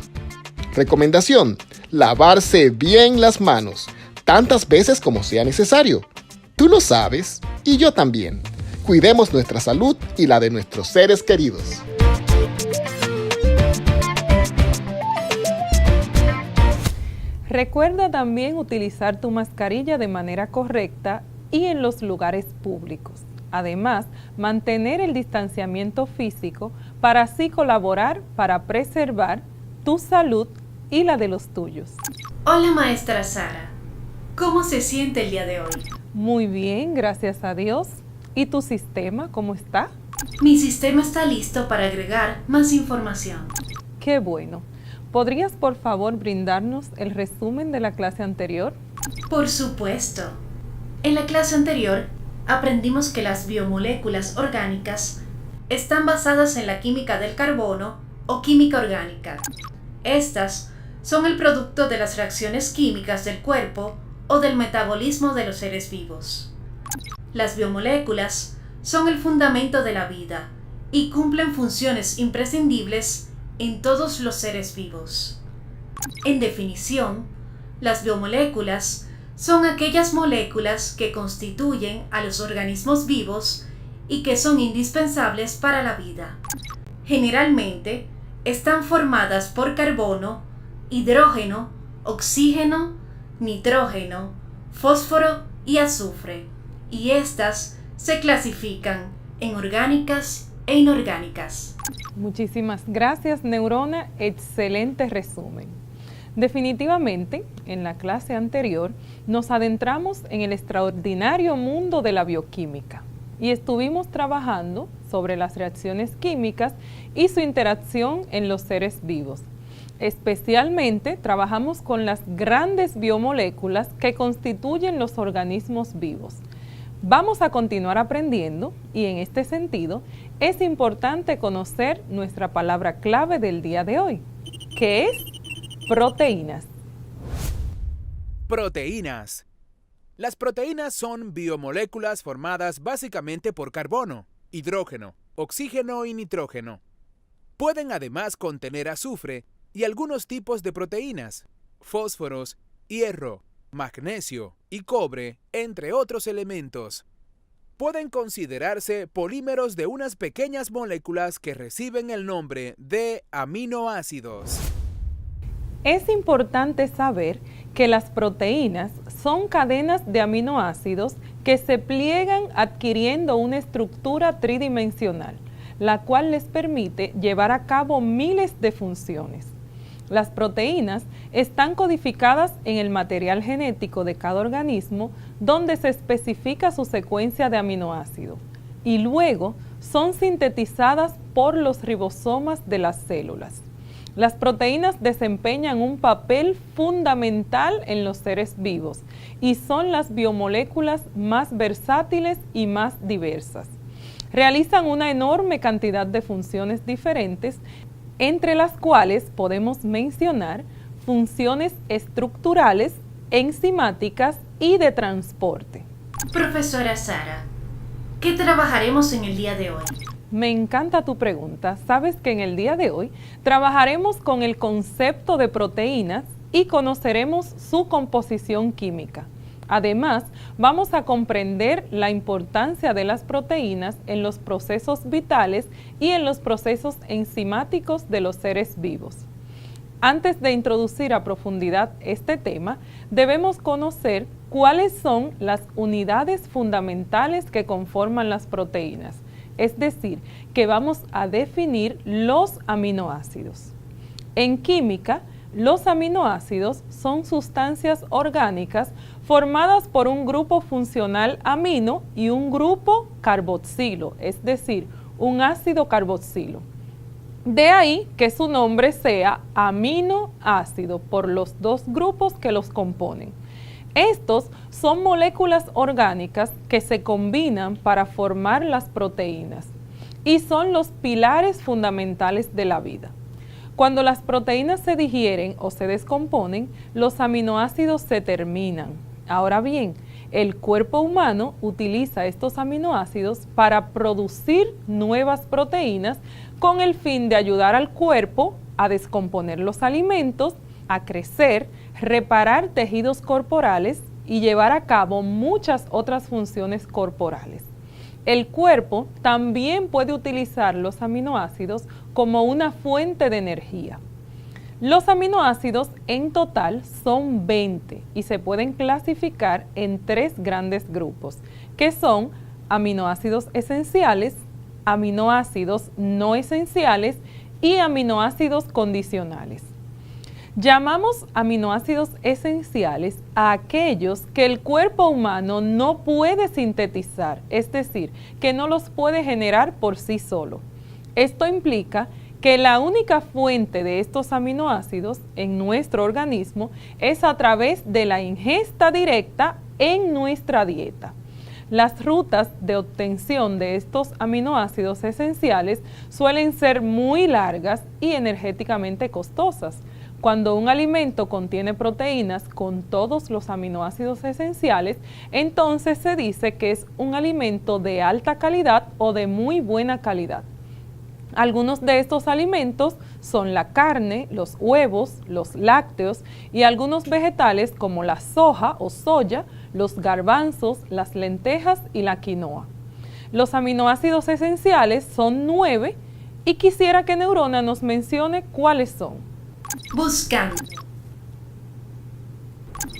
Recomendación: lavarse bien las manos, tantas veces como sea necesario. Tú lo sabes, y yo también. Cuidemos nuestra salud y la de nuestros seres queridos. Recuerda también utilizar tu mascarilla de manera correcta y en los lugares públicos. Además, mantener el distanciamiento físico para así colaborar para preservar tu salud y la de los tuyos. Hola, maestra Sara. ¿Cómo se siente el día de hoy? Muy bien, gracias a Dios. ¿Y tu sistema cómo está? Mi sistema está listo para agregar más información. Qué bueno. ¿Podrías por favor brindarnos el resumen de la clase anterior? Por supuesto. En la clase anterior aprendimos que las biomoléculas orgánicas están basadas en la química del carbono o química orgánica. Estas son el producto de las reacciones químicas del cuerpo o del metabolismo de los seres vivos. Las biomoléculas son el fundamento de la vida y cumplen funciones imprescindibles en todos los seres vivos. En definición, las biomoléculas son aquellas moléculas que constituyen a los organismos vivos y que son indispensables para la vida. Generalmente, están formadas por carbono, hidrógeno, oxígeno, nitrógeno, fósforo y azufre, y estas se clasifican en orgánicas e inorgánicas. Muchísimas gracias, Neurona. Excelente resumen. Definitivamente, en la clase anterior nos adentramos en el extraordinario mundo de la bioquímica y estuvimos trabajando sobre las reacciones químicas y su interacción en los seres vivos. Especialmente trabajamos con las grandes biomoléculas que constituyen los organismos vivos. Vamos a continuar aprendiendo y en este sentido es importante conocer nuestra palabra clave del día de hoy, que es proteínas. Proteínas. Las proteínas son biomoléculas formadas básicamente por carbono, hidrógeno, oxígeno y nitrógeno. Pueden además contener azufre y algunos tipos de proteínas, fósforos, hierro, magnesio y cobre, entre otros elementos. Pueden considerarse polímeros de unas pequeñas moléculas que reciben el nombre de aminoácidos. Es importante saber que las proteínas son cadenas de aminoácidos que se pliegan adquiriendo una estructura tridimensional, la cual les permite llevar a cabo miles de funciones. Las proteínas están codificadas en el material genético de cada organismo, donde se especifica su secuencia de aminoácidos, y luego son sintetizadas por los ribosomas de las células. Las proteínas desempeñan un papel fundamental en los seres vivos y son las biomoléculas más versátiles y más diversas. Realizan una enorme cantidad de funciones diferentes, entre las cuales podemos mencionar funciones estructurales, enzimáticas y de transporte. Profesora Sara, ¿qué trabajaremos en el día de hoy? Me encanta tu pregunta. Sabes que en el día de hoy trabajaremos con el concepto de proteínas y conoceremos su composición química. Además, vamos a comprender la importancia de las proteínas en los procesos vitales y en los procesos enzimáticos de los seres vivos. Antes de introducir a profundidad este tema, debemos conocer cuáles son las unidades fundamentales que conforman las proteínas, es decir, que vamos a definir los aminoácidos. En química, los aminoácidos son sustancias orgánicas formadas por un grupo funcional amino y un grupo carboxilo, es decir, un ácido carboxilo. De ahí que su nombre sea aminoácido por los dos grupos que los componen. Estos son moléculas orgánicas que se combinan para formar las proteínas y son los pilares fundamentales de la vida. Cuando las proteínas se digieren o se descomponen, los aminoácidos se terminan. Ahora bien, el cuerpo humano utiliza estos aminoácidos para producir nuevas proteínas con el fin de ayudar al cuerpo a descomponer los alimentos, a crecer, reparar tejidos corporales y llevar a cabo muchas otras funciones corporales. El cuerpo también puede utilizar los aminoácidos como una fuente de energía. Los aminoácidos en total son 20 y se pueden clasificar en 3 grandes grupos, que son aminoácidos esenciales, aminoácidos no esenciales y aminoácidos condicionales. Llamamos aminoácidos esenciales a aquellos que el cuerpo humano no puede sintetizar, es decir, que no los puede generar por sí solo. Esto implica que la única fuente de estos aminoácidos en nuestro organismo es a través de la ingesta directa en nuestra dieta. Las rutas de obtención de estos aminoácidos esenciales suelen ser muy largas y energéticamente costosas. Cuando un alimento contiene proteínas con todos los aminoácidos esenciales, entonces se dice que es un alimento de alta calidad o de muy buena calidad. Algunos de estos alimentos son la carne, los huevos, los lácteos y algunos vegetales como la soja o soya, los garbanzos, las lentejas y la quinoa. Los aminoácidos esenciales son 9 y quisiera que Neurona nos mencione cuáles son. Buscando.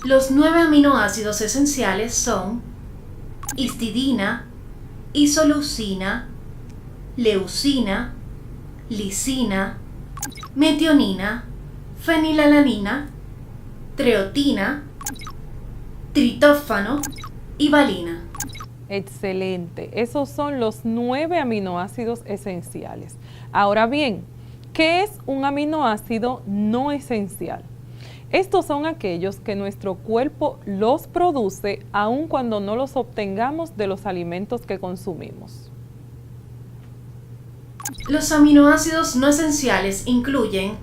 Los 9 aminoácidos esenciales son histidina, isoleucina, leucina, lisina, metionina, fenilalanina, treotina, tritófano y valina. Excelente, esos son los 9 aminoácidos esenciales. Ahora bien, ¿qué es un aminoácido no esencial? Estos son aquellos que nuestro cuerpo los produce aun cuando no los obtengamos de los alimentos que consumimos. Los aminoácidos no esenciales incluyen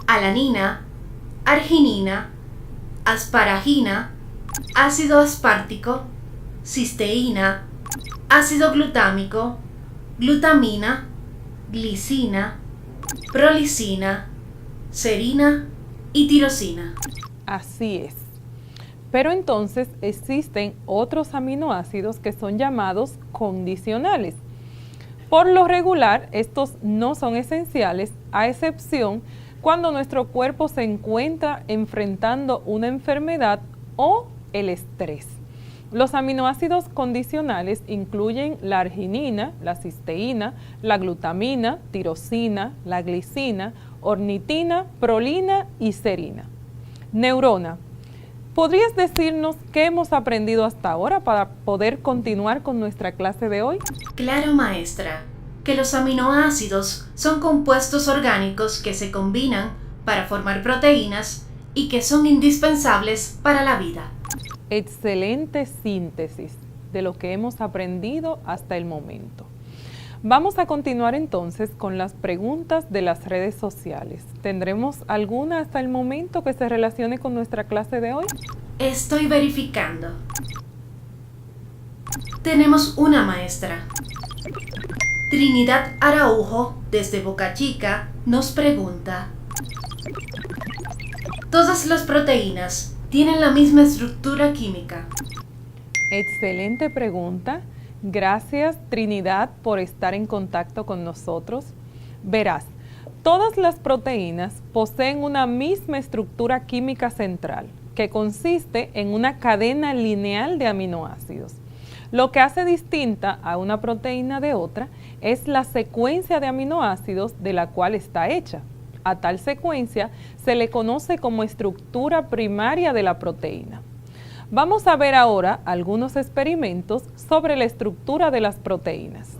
alanina, arginina, asparagina, ácido aspartico, cisteína, ácido glutámico, glutamina, glicina, prolicina, serina y tirosina. Así es. Pero entonces existen otros aminoácidos que son llamados condicionales. Por lo regular, estos no son esenciales, a excepción cuando nuestro cuerpo se encuentra enfrentando una enfermedad o el estrés. Los aminoácidos condicionales incluyen la arginina, la cisteína, la glutamina, tirosina, la glicina, ornitina, prolina y serina. Neurona, ¿podrías decirnos qué hemos aprendido hasta ahora para poder continuar con nuestra clase de hoy? Claro, maestra, que los aminoácidos son compuestos orgánicos que se combinan para formar proteínas y que son indispensables para la vida. Excelente síntesis de lo que hemos aprendido hasta el momento. Vamos a continuar entonces con las preguntas de las redes sociales. ¿Tendremos alguna hasta el momento que se relacione con nuestra clase de hoy? Estoy verificando. Tenemos una, maestra. Trinidad Araujo, desde Boca Chica, nos pregunta: ¿Todas las proteínas tienen la misma estructura química? Excelente pregunta. Gracias, Trinidad, por estar en contacto con nosotros. Verás, todas las proteínas poseen una misma estructura química central, que consiste en una cadena lineal de aminoácidos. Lo que hace distinta a una proteína de otra es la secuencia de aminoácidos de la cual está hecha. A tal secuencia se le conoce como estructura primaria de la proteína. Vamos a ver ahora algunos experimentos sobre la estructura de las proteínas.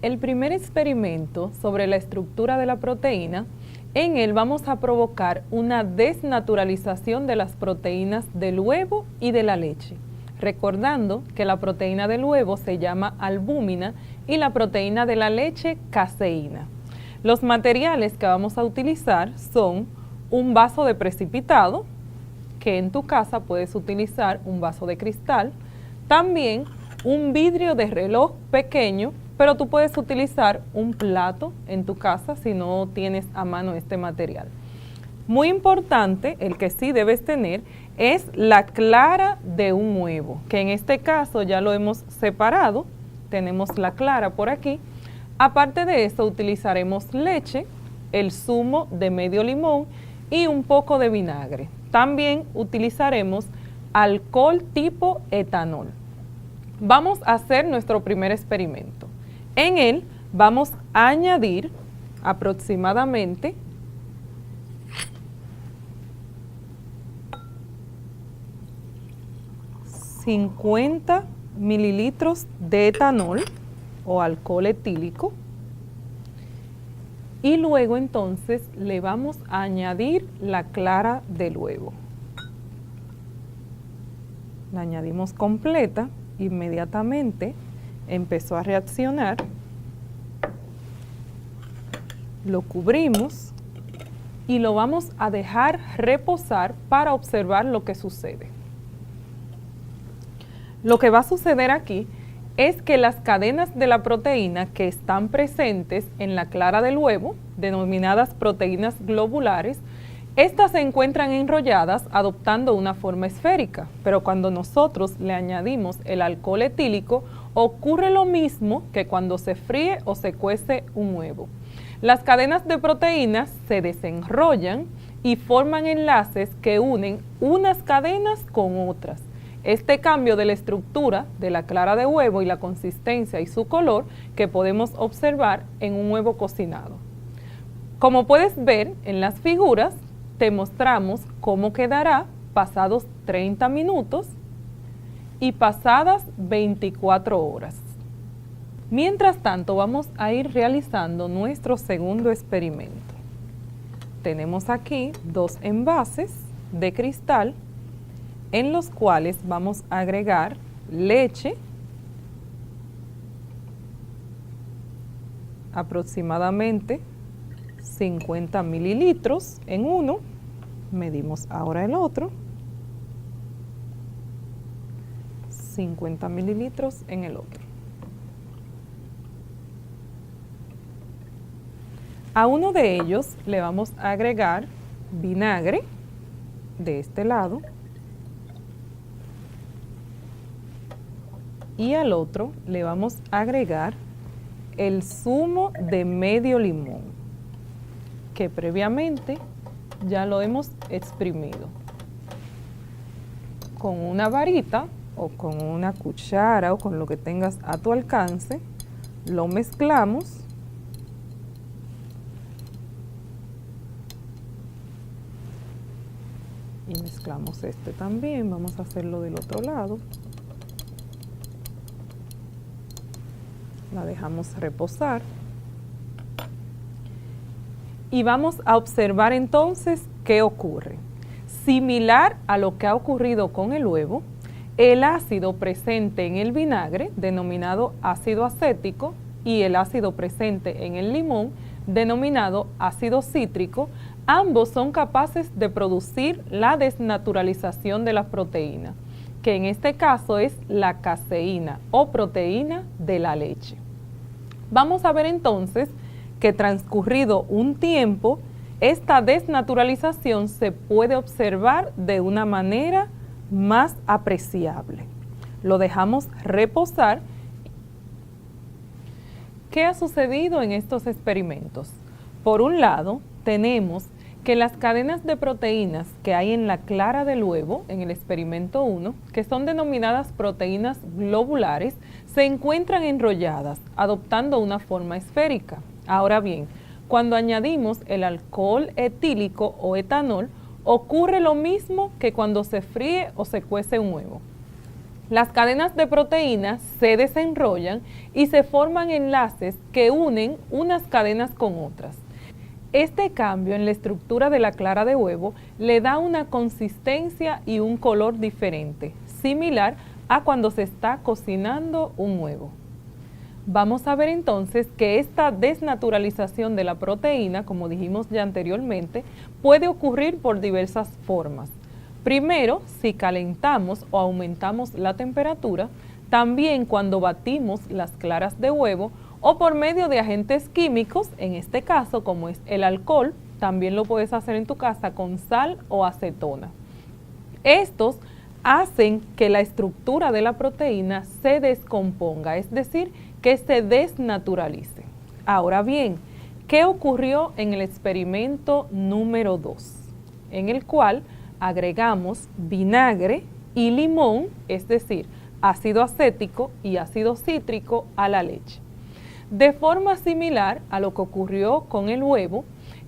El primer experimento sobre la estructura de la proteína, en él vamos a provocar una desnaturalización de las proteínas del huevo y de la leche, recordando que la proteína del huevo se llama albúmina y la proteína de la leche caseína. Los materiales que vamos a utilizar son un vaso de precipitado, que en tu casa puedes utilizar un vaso de cristal, también un vidrio de reloj pequeño, pero tú puedes utilizar un plato en tu casa si no tienes a mano este material. Muy importante, el que sí debes tener, es la clara de un huevo, que en este caso ya lo hemos separado, tenemos la clara por aquí. Aparte de eso utilizaremos leche, el zumo de medio limón y un poco de vinagre. También utilizaremos alcohol tipo etanol. Vamos a hacer nuestro primer experimento. En él vamos a añadir aproximadamente 50 mililitros de etanol o alcohol etílico. Y luego entonces le vamos a añadir la clara del huevo. La añadimos completa, inmediatamente empezó a reaccionar. Lo cubrimos y lo vamos a dejar reposar para observar lo que sucede. Lo que va a suceder aquí es que las cadenas de la proteína que están presentes en la clara del huevo, denominadas proteínas globulares, estas se encuentran enrolladas adoptando una forma esférica, pero cuando nosotros le añadimos el alcohol etílico, ocurre lo mismo que cuando se fríe o se cuece un huevo. Las cadenas de proteínas se desenrollan y forman enlaces que unen unas cadenas con otras. Este cambio de la estructura de la clara de huevo y la consistencia y su color que podemos observar en un huevo cocinado. Como puedes ver en las figuras, te mostramos cómo quedará pasados 30 minutos y pasadas 24 horas. Mientras tanto, vamos a ir realizando nuestro segundo experimento. Tenemos aquí dos envases de cristal en los cuales vamos a agregar leche, aproximadamente 50 mililitros en uno, medimos ahora el otro, 50 mililitros en el otro. A uno de ellos le vamos a agregar vinagre de este lado y al otro le vamos a agregar el zumo de medio limón, que previamente ya lo hemos exprimido. Con una varita o con una cuchara o con lo que tengas a tu alcance, lo mezclamos y mezclamos este también. Vamos a hacerlo del otro lado. La dejamos reposar y vamos a observar entonces qué ocurre. Similar a lo que ha ocurrido con el huevo, el ácido presente en el vinagre, denominado ácido acético, y el ácido presente en el limón, denominado ácido cítrico, ambos son capaces de producir la desnaturalización de la proteína, que en este caso es la caseína o proteína de la leche. Vamos a ver entonces que transcurrido un tiempo, esta desnaturalización se puede observar de una manera más apreciable. Lo dejamos reposar. ¿Qué ha sucedido en estos experimentos? Por un lado, tenemos que las cadenas de proteínas que hay en la clara del huevo, en el experimento 1, que son denominadas proteínas globulares, se encuentran enrolladas, adoptando una forma esférica. Ahora bien, cuando añadimos el alcohol etílico o etanol, ocurre lo mismo que cuando se fríe o se cuece un huevo. Las cadenas de proteínas se desenrollan y se forman enlaces que unen unas cadenas con otras. Este cambio en la estructura de la clara de huevo le da una consistencia y un color diferente, similar a cuando se está cocinando un huevo. Vamos a ver entonces que esta desnaturalización de la proteína, como dijimos ya anteriormente, puede ocurrir por diversas formas. Primero, si calentamos o aumentamos la temperatura, también cuando batimos las claras de huevo o por medio de agentes químicos, en este caso como es el alcohol, también lo puedes hacer en tu casa con sal o acetona. Estos hacen que la estructura de la proteína se descomponga, es decir, que se desnaturalice. Ahora bien, ¿qué ocurrió en el experimento número 2? En el cual agregamos vinagre y limón, es decir, ácido acético y ácido cítrico a la leche. De forma similar a lo que ocurrió con el huevo,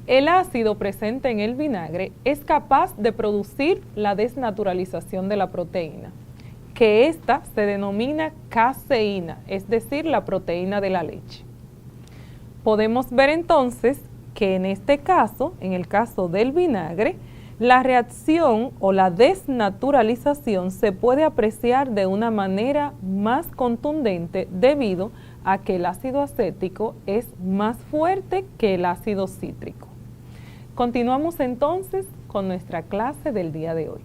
el ácido presente en el vinagre es capaz de producir la desnaturalización de la proteína, que ésta se denomina caseína, es decir, la proteína de la leche. Podemos ver entonces que en este caso, en el caso del vinagre, la reacción o la desnaturalización se puede apreciar de una manera más contundente debido a que el ácido acético es más fuerte que el ácido cítrico. Continuamos entonces con nuestra clase del día de hoy.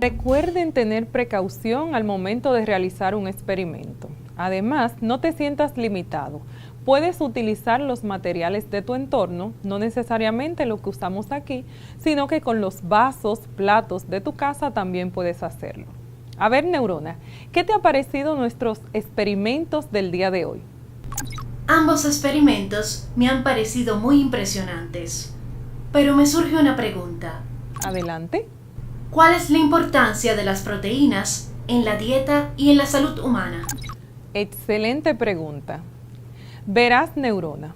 Recuerden tener precaución al momento de realizar un experimento. Además, no te sientas limitado. Puedes utilizar los materiales de tu entorno, no necesariamente lo que usamos aquí, sino que con los vasos, platos de tu casa también puedes hacerlo. A ver, Neurona, ¿qué te ha parecido nuestros experimentos del día de hoy? Ambos experimentos me han parecido muy impresionantes. Pero me surge una pregunta. Adelante. ¿Cuál es la importancia de las proteínas en la dieta y en la salud humana? Excelente pregunta. Verás, Neurona,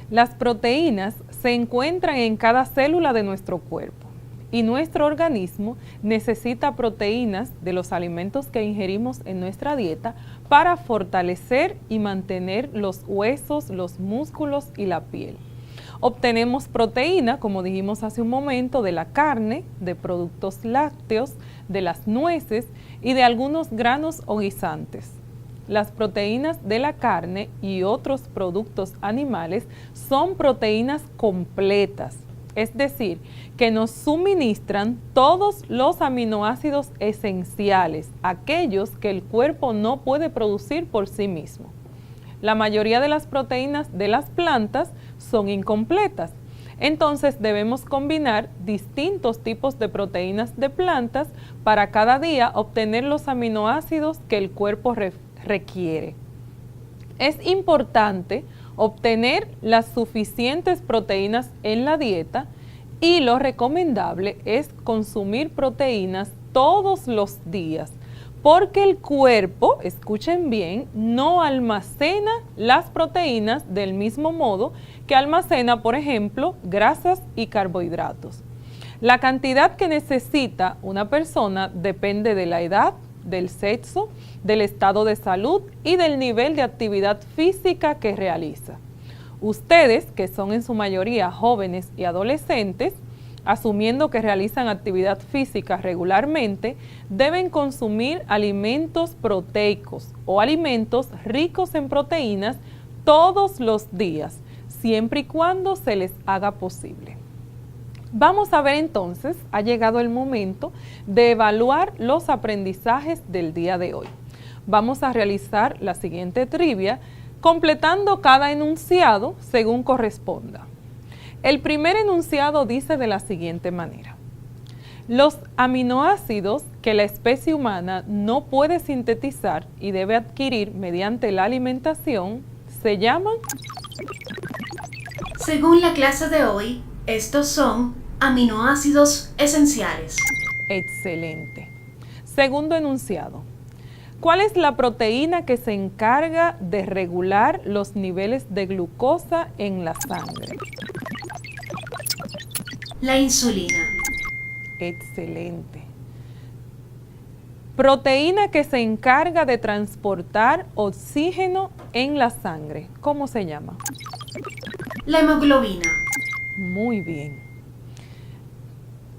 las proteínas se encuentran en cada célula de nuestro cuerpo y nuestro organismo necesita proteínas de los alimentos que ingerimos en nuestra dieta para fortalecer y mantener los huesos, los músculos y la piel. Obtenemos proteína, como dijimos hace un momento, de la carne, de productos lácteos, de las nueces y de algunos granos o guisantes. Las proteínas de la carne y otros productos animales son proteínas completas, es decir, que nos suministran todos los aminoácidos esenciales, aquellos que el cuerpo no puede producir por sí mismo. La mayoría de las proteínas de las plantas son incompletas. Entonces debemos combinar distintos tipos de proteínas de plantas para cada día obtener los aminoácidos que el cuerpo requiere. Es importante obtener las suficientes proteínas en la dieta y lo recomendable es consumir proteínas todos los días, porque el cuerpo, escuchen bien, no almacena las proteínas del mismo modo que almacena, por ejemplo, grasas y carbohidratos. La cantidad que necesita una persona depende de la edad, del sexo, del estado de salud y del nivel de actividad física que realiza. Ustedes, que son en su mayoría jóvenes y adolescentes, asumiendo que realizan actividad física regularmente, deben consumir alimentos proteicos o alimentos ricos en proteínas todos los días, siempre y cuando se les haga posible. Vamos a ver entonces, ha llegado el momento de evaluar los aprendizajes del día de hoy. Vamos a realizar la siguiente trivia, completando cada enunciado según corresponda. El primer enunciado dice de la siguiente manera: los aminoácidos que la especie humana no puede sintetizar y debe adquirir mediante la alimentación se llaman... Según la clase de hoy, estos son aminoácidos esenciales. Excelente. Segundo enunciado. ¿Cuál es la proteína que se encarga de regular los niveles de glucosa en la sangre? La insulina. Excelente. Proteína que se encarga de transportar oxígeno en la sangre, ¿cómo se llama? La hemoglobina. Muy bien.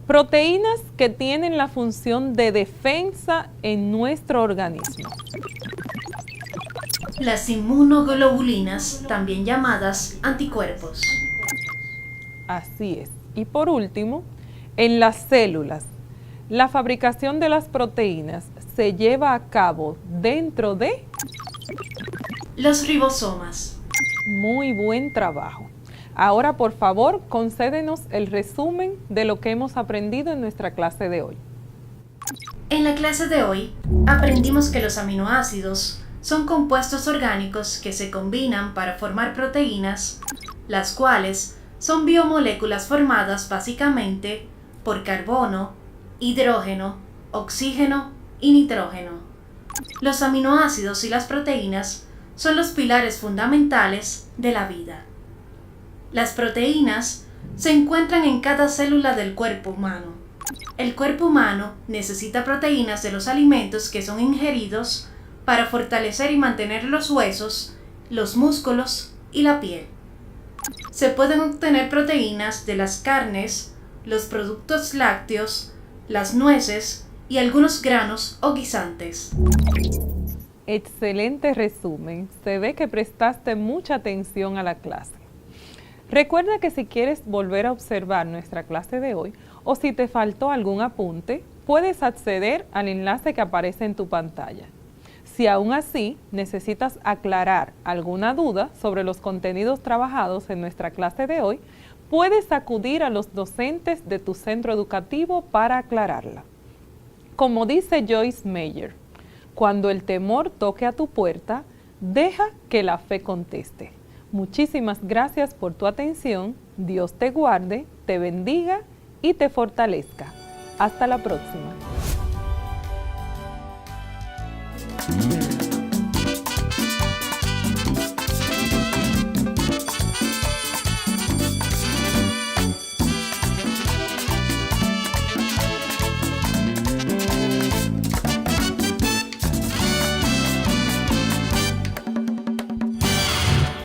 Proteínas que tienen la función de defensa en nuestro organismo. Las inmunoglobulinas, también llamadas anticuerpos. Así es. Y por último, en las células, la fabricación de las proteínas se lleva a cabo dentro de... Los ribosomas. Muy buen trabajo. Ahora, por favor, concédenos el resumen de lo que hemos aprendido en nuestra clase de hoy. En la clase de hoy, aprendimos que los aminoácidos son compuestos orgánicos que se combinan para formar proteínas, las cuales son biomoléculas formadas básicamente por carbono, hidrógeno, oxígeno y nitrógeno. Los aminoácidos y las proteínas son los pilares fundamentales de la vida. Las proteínas se encuentran en cada célula del cuerpo humano. El cuerpo humano necesita proteínas de los alimentos que son ingeridos para fortalecer y mantener los huesos, los músculos y la piel. Se pueden obtener proteínas de las carnes, los productos lácteos, las nueces y algunos granos o guisantes. Excelente resumen. Se ve que prestaste mucha atención a la clase. Recuerda que si quieres volver a observar nuestra clase de hoy o si te faltó algún apunte, puedes acceder al enlace que aparece en tu pantalla. Si aún así necesitas aclarar alguna duda sobre los contenidos trabajados en nuestra clase de hoy, puedes acudir a los docentes de tu centro educativo para aclararla. Como dice Joyce Meyer, cuando el temor toque a tu puerta, deja que la fe conteste. Muchísimas gracias por tu atención. Dios te guarde, te bendiga y te fortalezca. Hasta la próxima.